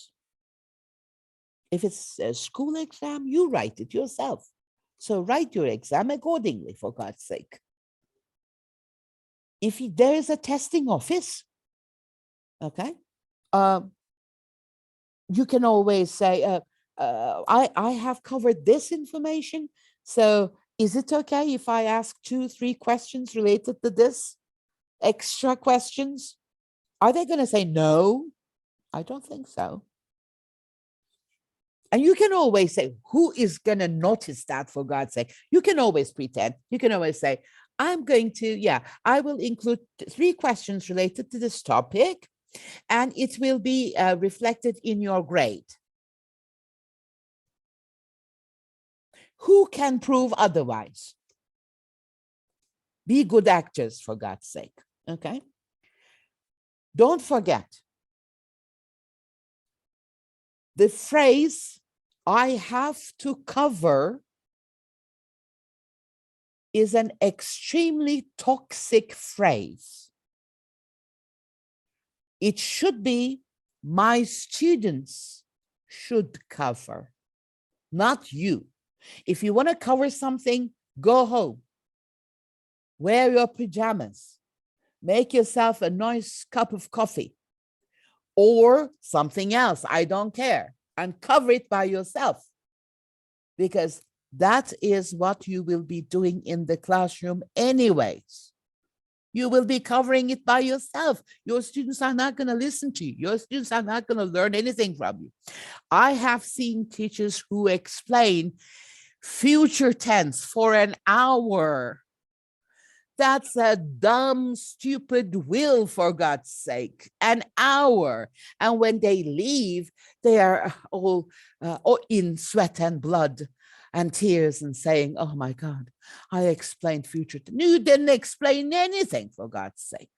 If it's a school exam, you write it yourself. So write your exam accordingly, for God's sake. If there is a testing office, okay, you can always say, I have covered this information, so is it okay if I ask 2, 3 questions related to this? Extra questions? Are they going to say no? I don't think so. And you can always say, who is going to notice that, for God's sake? You can always pretend. You can always say, I'm going to, I will include 3 questions related to this topic, and it will be reflected in your grade. Who can prove otherwise? Be good actors, for God's sake, okay? Don't forget, the phrase, I have to cover, is an extremely toxic phrase. It should be, my students should cover, not you. If you want to cover something, go home. Wear your pajamas. Make yourself a nice cup of coffee or something else. I don't care. And cover it by yourself, because that is what you will be doing in the classroom anyways. You will be covering it by yourself. Your students are not going to listen to you. Your students are not going to learn anything from you. I have seen teachers who explain future tense for an hour. That's a dumb, stupid will, for God's sake, an hour. And when they leave, they are all in sweat and blood and tears and saying, oh my God, I explained future tense. You didn't explain anything, for God's sake.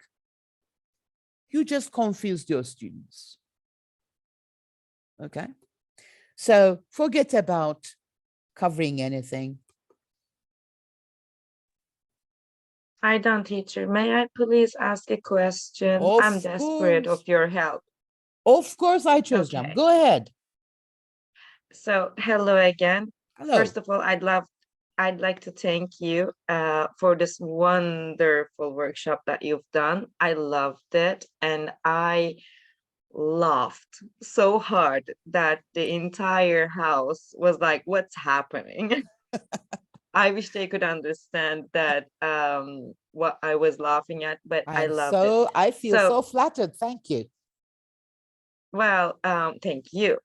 You just confused your students. Okay? So forget about covering anything. Aydan teacher, may I please ask a question? I'm desperate of your help. Of course, I chose them. Okay. Go ahead. So hello again. Hello. First of all, I'd like to thank you for this wonderful workshop that you've done. I loved it, and I laughed so hard that the entire house was like, what's happening? I wish they could understand that what I was laughing at, but I loved it. I feel so flattered. Thank you. Well, thank you.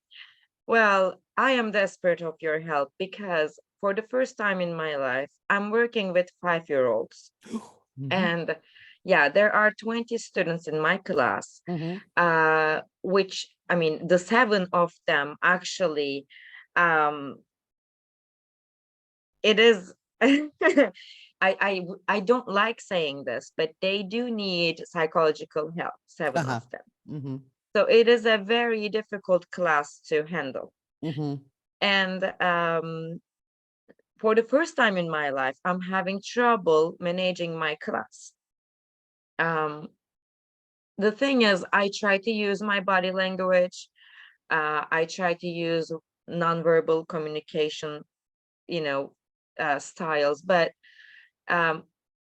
Well, I am desperate of your help because for the first time in my life, I'm working with 5-year-olds. And yeah, there are 20 students in my class, which, I mean, the 7 of them actually, it is, I don't like saying this, but they do need psychological help, 7 of them. So it is a very difficult class to handle. Mhm. And for the first time in my life, I'm having trouble managing my class. The thing is, I try to use my body language. I try to use nonverbal communication, styles. But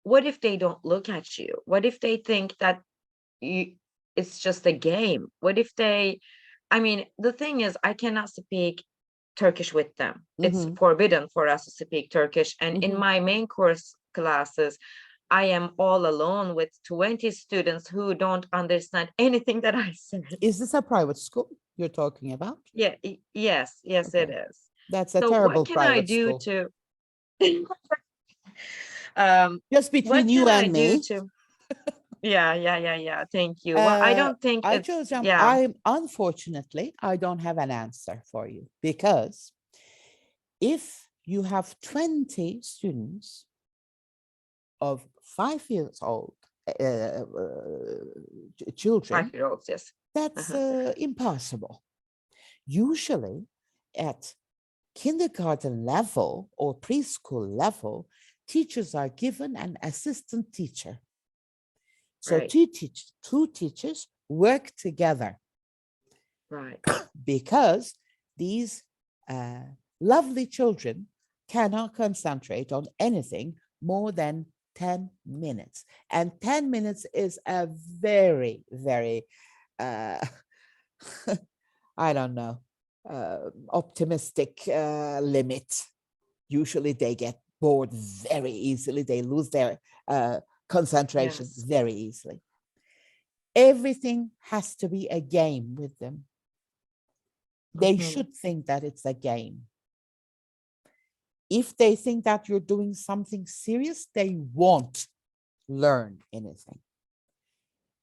what if they don't look at you? What if they think that it's just a game? What if I mean, the thing is, I cannot speak Turkish with them. It's Mhm. forbidden for us to speak Turkish. And in Mhm. my main course classes, I am all alone with 20 students who don't understand anything that I say. Is this a private school you're talking about? Yeah, yes, it Okay. is. That's a So what terrible can I private do school. to Just between what you can I and do me. to yeah, thank you. Well, I don't think it's Ayça'cığım, yeah. unfortunately, I don't have an answer for you, because if you have 20 students of 5 years old children, 5-year-olds, yes. that's Uh-huh. impossible. Usually at kindergarten level or preschool level, teachers are given an assistant teacher. So Right, two teachers work together, right. because these lovely children cannot concentrate on anything more than 10 minutes. And 10 minutes is a very, very, uh, I don't know, optimistic limit. Usually they get bored very easily. They lose their concentration Yes. very easily. Everything has to be a game with them. They Mhm. should think that it's a game. If they think that you're doing something serious, they won't learn anything.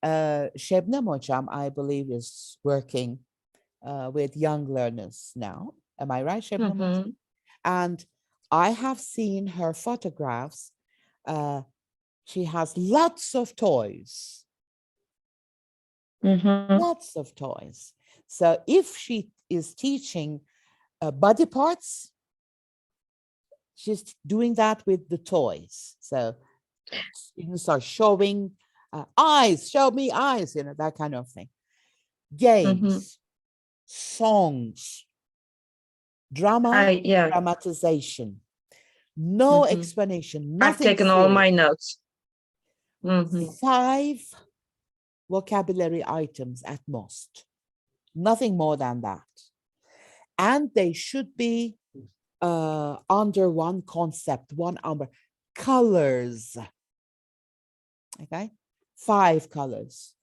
Şebnem Hocam, I believe, is working with young learners now. Am I right, Şebnem Hocam? Mhm. And I have seen her photographs. She has lots of toys. Mhm. Lots of toys. So if she is teaching body parts, she's doing that with the toys. So students are showing eyes, show me eyes, that kind of thing. Mhm. Games, songs, drama, Yeah. dramatization, no Mhm. explanation, I've nothing taken all serious. my notes. Mhm. 5 vocabulary items at most, nothing more than that. And they should be under one concept, one umbrella. Colors, okay? 5 colors,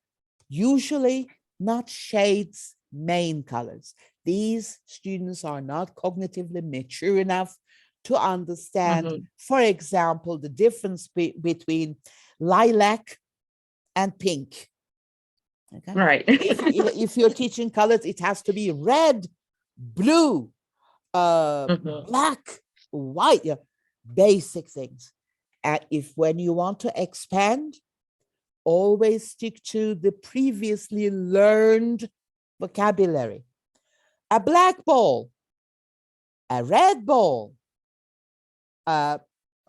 usually not shades, main colors. These students are not cognitively mature enough to understand, Mhm. for example, the difference between lilac and pink. Okay. Right. If you're teaching colors, it has to be red, blue, Mhm. black, white, basic things. And if when you want to expand, always stick to the previously learned vocabulary. A black ball, a red ball, I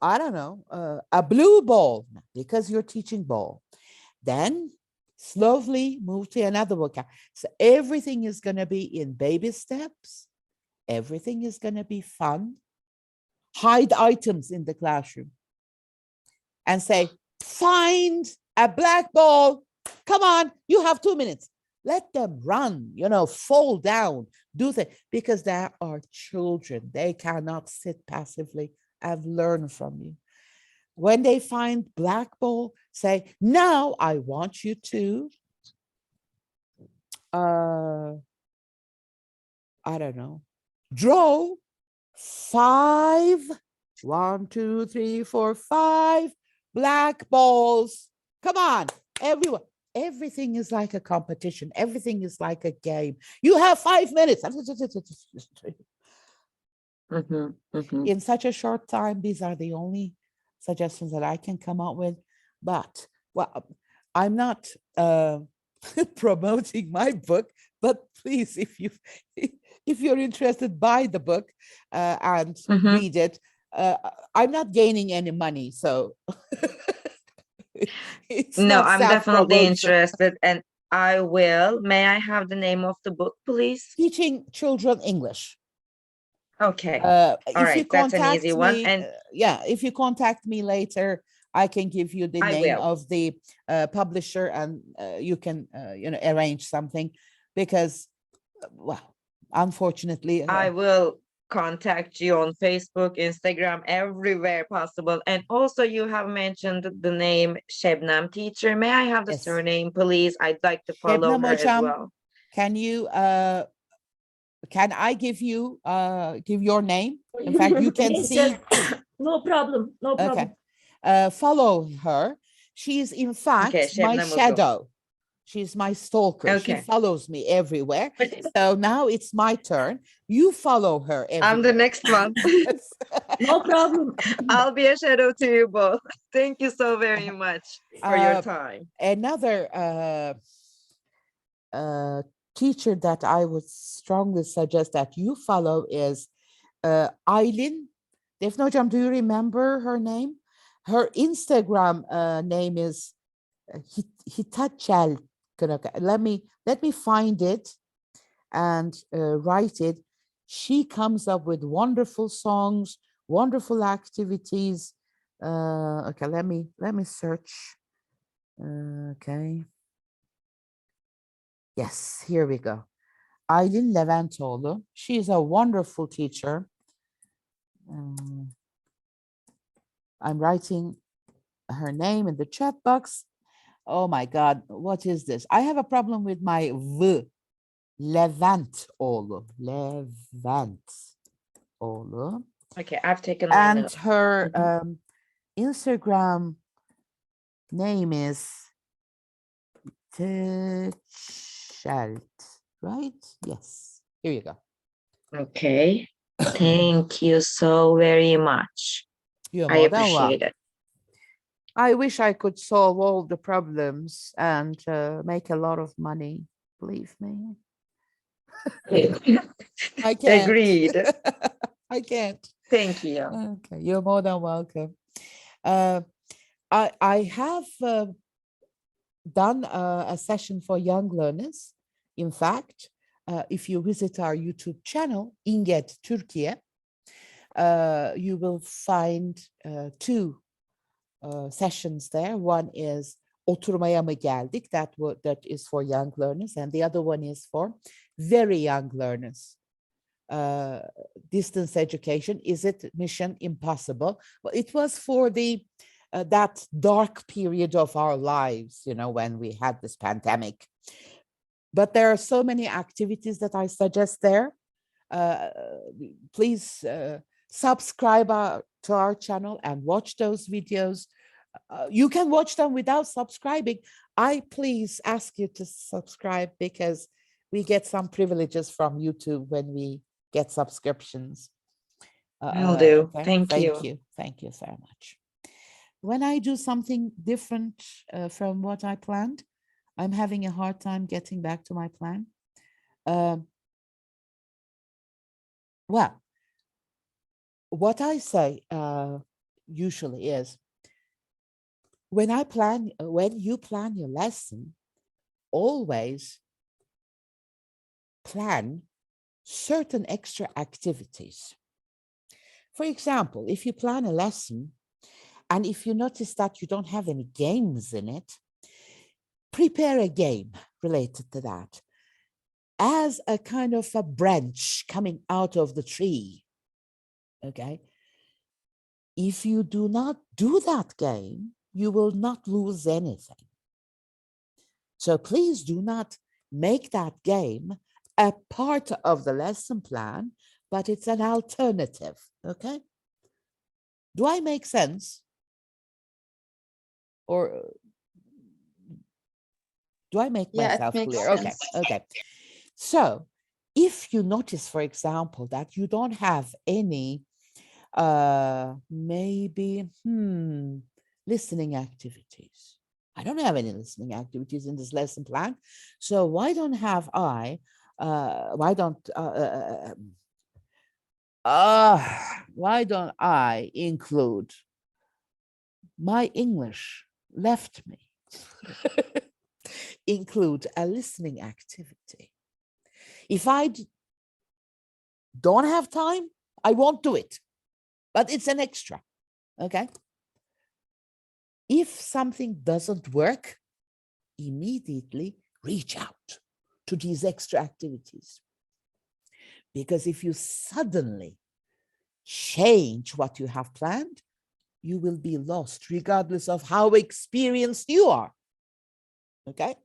don't know, a blue ball, because you're teaching ball. Then slowly move to another vocabulary. So everything is going to be in baby steps. Everything is going to be fun. Hide items in the classroom and say, find a black ball. Come on, you have 2 minutes. Let them run, fall down, do things, because they are children. They cannot sit passively and learn from you. When they find black ball, say, now I want you to, I don't know, draw 5, 1, 2, 3, 4, 5 black balls. Come on, everyone. Everything is like a competition. Everything is like a game. You have 5 minutes. Mhm. Mhm. In such a short time, these are the only suggestions that I can come up with. But, well, I'm not promoting my book, but please, if if you're interested, buy the book and Mhm. read it. I'm not gaining any money, so it's No, not I'm definitely self-promotion. interested, and I will. May I have the name of the book, please? Teaching children English. Okay. All If you right, that's an easy contact one. me, And yeah, if you contact me later, I can give you the I name will. of the publisher, and you can, arrange something, because, well, unfortunately, I will contact you on Facebook, Instagram, everywhere possible. And also, you have mentioned the name Shebnem Teacher. May I have the yes. surname, please? I'd like to follow Şebnem her as Hocam, well. can you, can I give your name? In fact, you can Yes, see. no problem. No problem. Okay. Follow her. She is, in fact, Okay, my Shebnem Uzun. shadow. She's my stalker. She Okay. follows me everywhere. So now it's my turn. You follow her I'm the everywhere. next one. Yes. No problem. I'll be a shadow to you both. Thank you so very much for your time. Another teacher that I would strongly suggest that you follow is Aylin. Defne Hocam, do you remember her name? Her Instagram name is Hitachel. Let me find it and write it. She comes up with wonderful songs, wonderful activities. Okay, let me search. Okay. Yes, here we go. Aylin Leventoğlu. She is a wonderful teacher. I'm writing her name in the chat box. Oh my God, what is this? I have a problem with my V. Leventoğlu. Leventoğlu. Okay, I've taken my And notes. her Instagram name is Techelt, right? Yes, here you go. Okay. Thank you so very much. You're I more than appreciate welcome. it. I wish I could solve all the problems and make a lot of money. Believe me, I can't. Agreed. I can't. Thank you. Okay, you're more than welcome. I have done a session for young learners. In fact, if you visit our YouTube channel, İnget Türkiye, you will find two sessions there. One is Oturmaya mı geldik? That is for young learners, and the other one is for very young learners. Distance education, is it mission impossible? Well, it was for the that dark period of our lives, when we had this pandemic. But there are so many activities that I suggest there. Please subscribe to our channel and watch those videos. You can watch them without subscribing. I please ask you to subscribe, because we get some privileges from YouTube when we get subscriptions. Will do. Okay. Thank you. Thank you very much. When I do something different from what I planned, I'm having a hard time getting back to my plan. Well, what I say usually is, when you plan your lesson, always plan certain extra activities. For example, if you plan a lesson, and if you notice that you don't have any games in it, prepare a game related to that as a kind of a branch coming out of the tree. Okay. If you do not do that game, you will not lose anything. So please do not make that game a part of the lesson plan, but it's an alternative. Okay. Do I make sense? Or do I make Yeah, it myself makes clear? sense. Okay. So if you notice, for example, that you don't have any maybe listening activities. I don't have any listening activities in this lesson plan. So why don't have I why don't I include my English left me? Include a listening activity. If I don't have time, I won't do it, but it's an extra, okay? If something doesn't work, immediately reach out to these extra activities. Because if you suddenly change what you have planned, you will be lost regardless of how experienced you are, okay?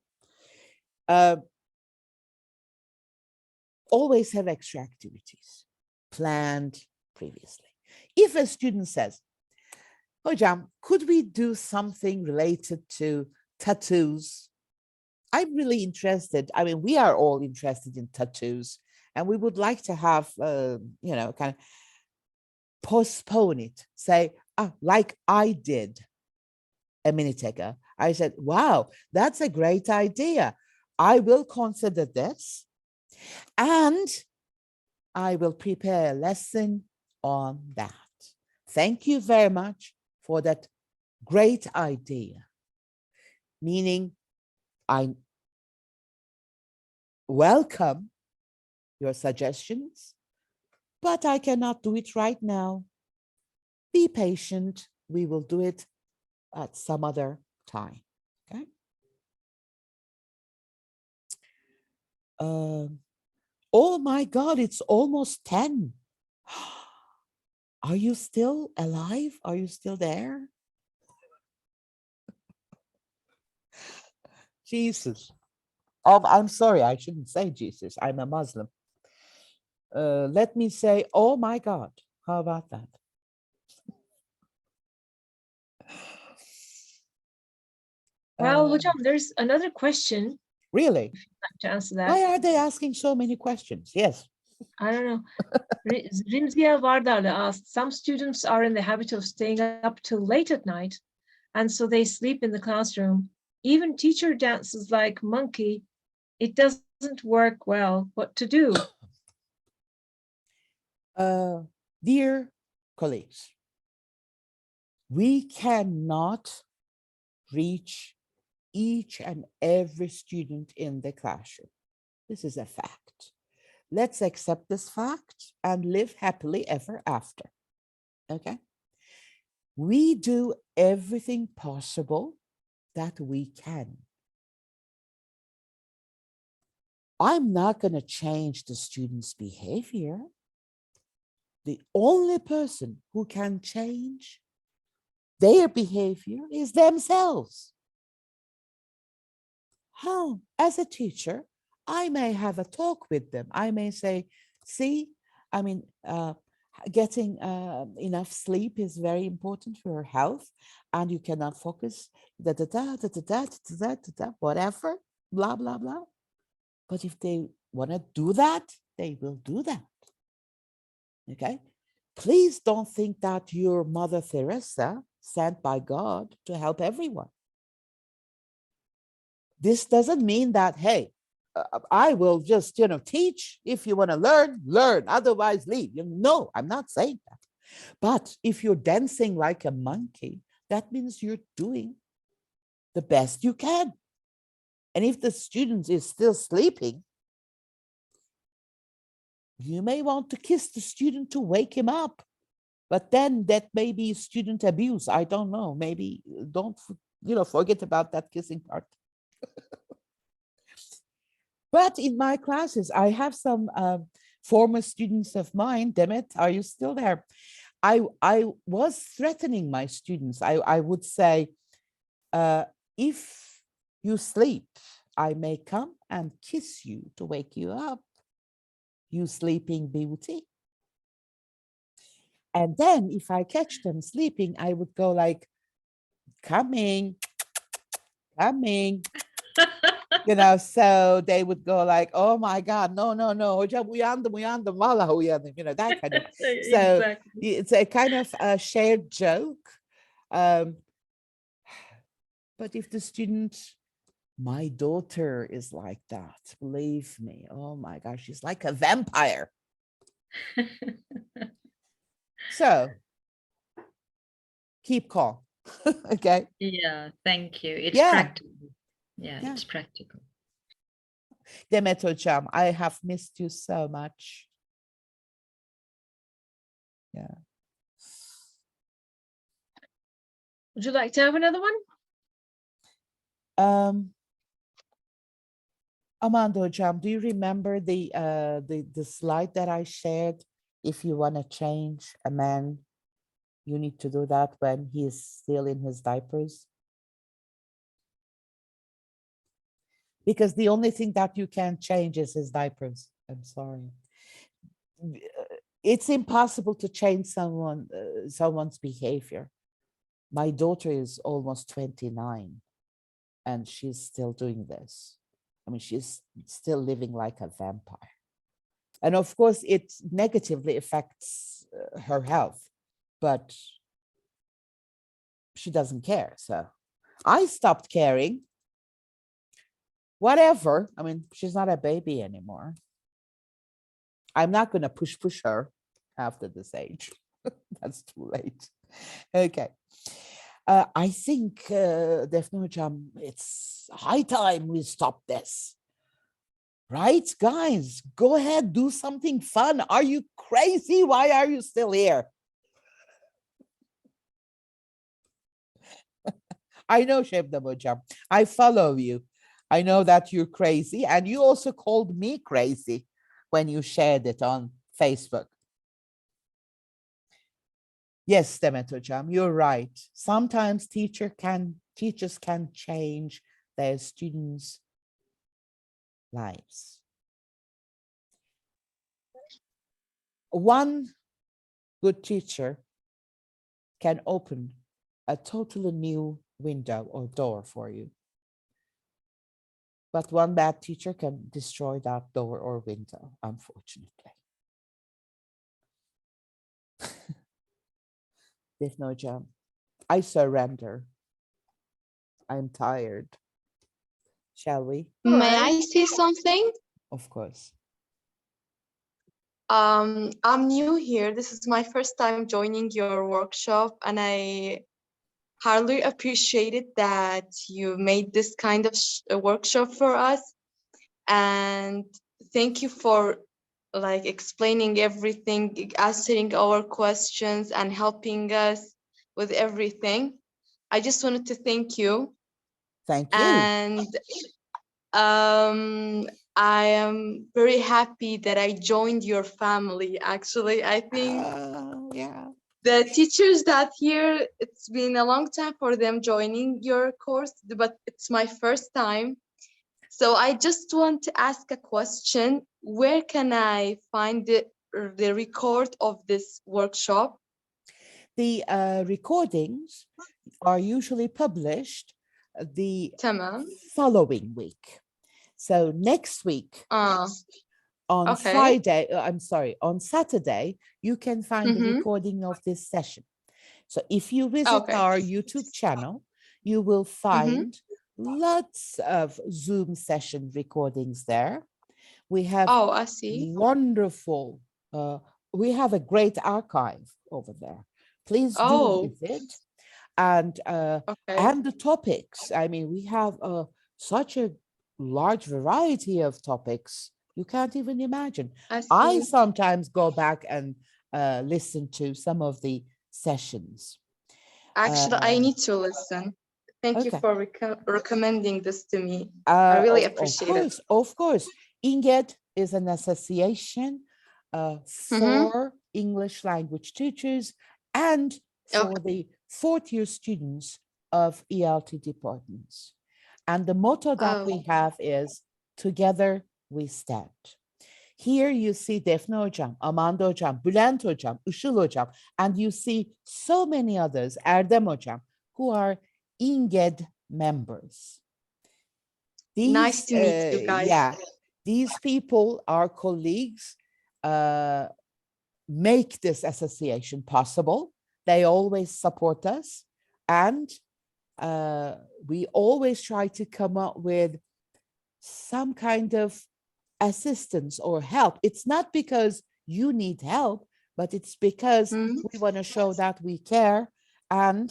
Always have extra activities planned previously. If a student says, Hocam, could we do something related to tattoos? I'm really interested. I mean, we are all interested in tattoos, and we would like to have, kind of postpone it. Say, like I did a minute ago. I said, wow, that's a great idea. I will consider this, and I will prepare a lesson on that. Thank you very much for that great idea. Meaning, I welcome your suggestions, but I cannot do it right now. Be patient. We will do it at some other time. Okay. Oh my God, it's almost 10. Are you still alive? Are you still there? Jesus. Oh, I'm sorry, I shouldn't say Jesus. I'm a Muslim. Let me say, oh my God. How about that? Well, Hocam, there's another question. Really? To answer that. Why are they asking so many questions? Yes. I don't know. Rimzia Vardarlı asked, some students are in the habit of staying up till late at night, and so they sleep in the classroom. Even teacher dances like monkey. It doesn't work well. What to do? Dear colleagues, we cannot reach each and every student in the classroom. This is a fact. Let's accept this fact and live happily ever after. Okay? We do everything possible that we can. I'm not going to change the students' behavior. The only person who can change their behavior is themselves. How? As a teacher, I may have a talk with them. I may say, see, I mean, getting enough sleep is very important for your health, and you cannot focus, whatever, blah, blah, blah. But if they want to do that, they will do that. Okay? Please don't think that you're Mother Teresa sent by God to help everyone. This doesn't mean that, hey, I will just, teach. If you want to learn, learn. Otherwise, leave. No, I'm not saying that. But if you're dancing like a monkey, that means you're doing the best you can. And if the student is still sleeping, you may want to kiss the student to wake him up. But then that may be student abuse. I don't know. Maybe don't, forget about that kissing part. But in my classes, I have some former students of mine. Demet, are you still there? I was threatening my students. I would say, if you sleep, I may come and kiss you to wake you up, you sleeping beauty. And then if I catch them sleeping, I would go like, coming. So they would go like, oh my God, no. Hocam uyandım, vallahi uyandım, that kind of. So exactly. It's a kind of a shared joke. But if the student My daughter is like that, believe me. Oh my gosh, she's like a vampire. So keep calm. Okay. Yeah, thank you. It's Yeah. practical. Yeah, Yeah. it's practical. Demet Hocam, I have missed you so much. Yeah. Would you like to have another one? Amanda Hocam, do you remember the slide that I shared? If you want to change a man, you need to do that when he is still in his diapers. Because the only thing that you can change is his diapers. I'm sorry. It's impossible to change someone's behavior. My daughter is almost 29 and she's still doing this. I mean, she's still living like a vampire. And of course, it negatively affects her health, but she doesn't care. So I stopped caring. Whatever. I mean, she's not a baby anymore. I'm not going to push her after this age. That's too late. Okay. I think, Defne Hocam, it's high time we stop this. Right, guys? Go ahead, do something fun. Are you crazy? Why are you still here? I know, Shebnem Hocam. I follow you. I know that you're crazy. And you also called me crazy when you shared it on Facebook. Yes, Demet Hocam, you're right. Sometimes teachers can change their students' lives. One good teacher can open a totally new window or door for you. But one bad teacher can destroy that door or window, unfortunately. Defne Hocam, I surrender. I'm tired. Shall we? May I say something? Of course. I'm new here. This is my first time joining your workshop, and I highly appreciated that you made this kind of workshop for us. And thank you for like explaining everything, answering our questions, and helping us with everything. I just wanted to thank you. Thank you. And I am very happy that I joined your family. Actually, I think Yeah. the teachers that here, it's been a long time for them joining your course, but it's my first time. So I just want to ask a question. Where can I find the record of this workshop? The recordings are usually published the Tamam. following week. So next week, on Okay. Friday, on Saturday, you can find the Mhm. recording of this session. So if you visit Okay. our YouTube channel, you will find lots of Zoom session recordings there. We have Oh, I see. wonderful, we have a great archive over there. Please do Oh, visit. And okay. the topics, I mean, we have such a large variety of topics. You can't even imagine. I see. I sometimes go back and listen to some of the sessions. Actually, I need to listen. Thank you Okay. for recommending this to me. I really appreciate it. Of course. INGED is an association for English language teachers and for the fourth-year students of ELT departments. And the motto that we have is, together we stand. Here you see Defne Hocam, Amanda Hocam, Bülent Hocam, Işıl Hocam, and you see so many others, Erdem Hocam, who are INGED members. Nice to meet you guys. Yeah, these people, our colleagues, make this association possible. They always support us. And we always try to come up with some kind of assistance or help. It's not because you need help, but it's because we want to show that we care, and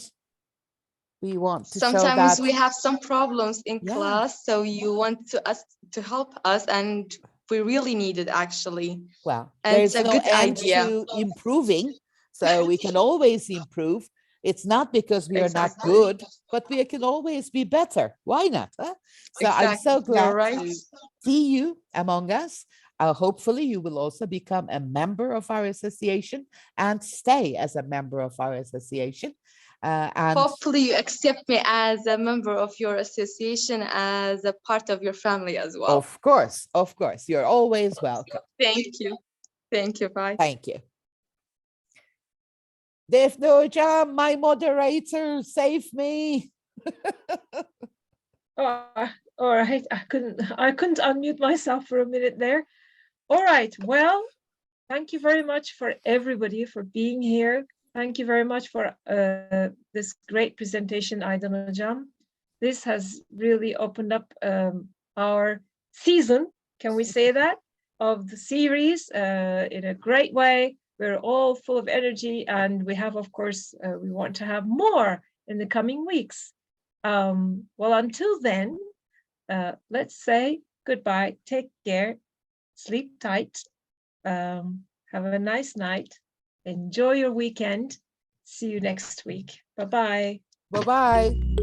we want to show Sometimes that we have some problems in Yeah. class, so you want us to help us, and we really need it actually. well, And there's it's a no good end idea. to improving, so we can always improve. It's not because we are not Exactly. good, but we can always be better. Why not? Huh? So I'm so Exactly. glad You're right. to see you among us. Hopefully you will also become a member of our association and stay as a member of our association. And Hopefully you accept me as a member of your association, as a part of your family as well. of course, you're always welcome. Thank you. Thank you. Bye. Thank you. Defne Hocam, my moderator, save me. Oh, all right. I couldn't unmute myself for a minute there. All right. Well, thank you very much for everybody for being here. Thank you very much for this great presentation, Aydan Hocam. This has really opened up our season, can we say that, of the series in a great way. We're all full of energy, and we have, of course, we want to have more in the coming weeks. Well, until then, let's say goodbye, take care, sleep tight, have a nice night, enjoy your weekend. See you next week. Bye-bye. Bye-bye.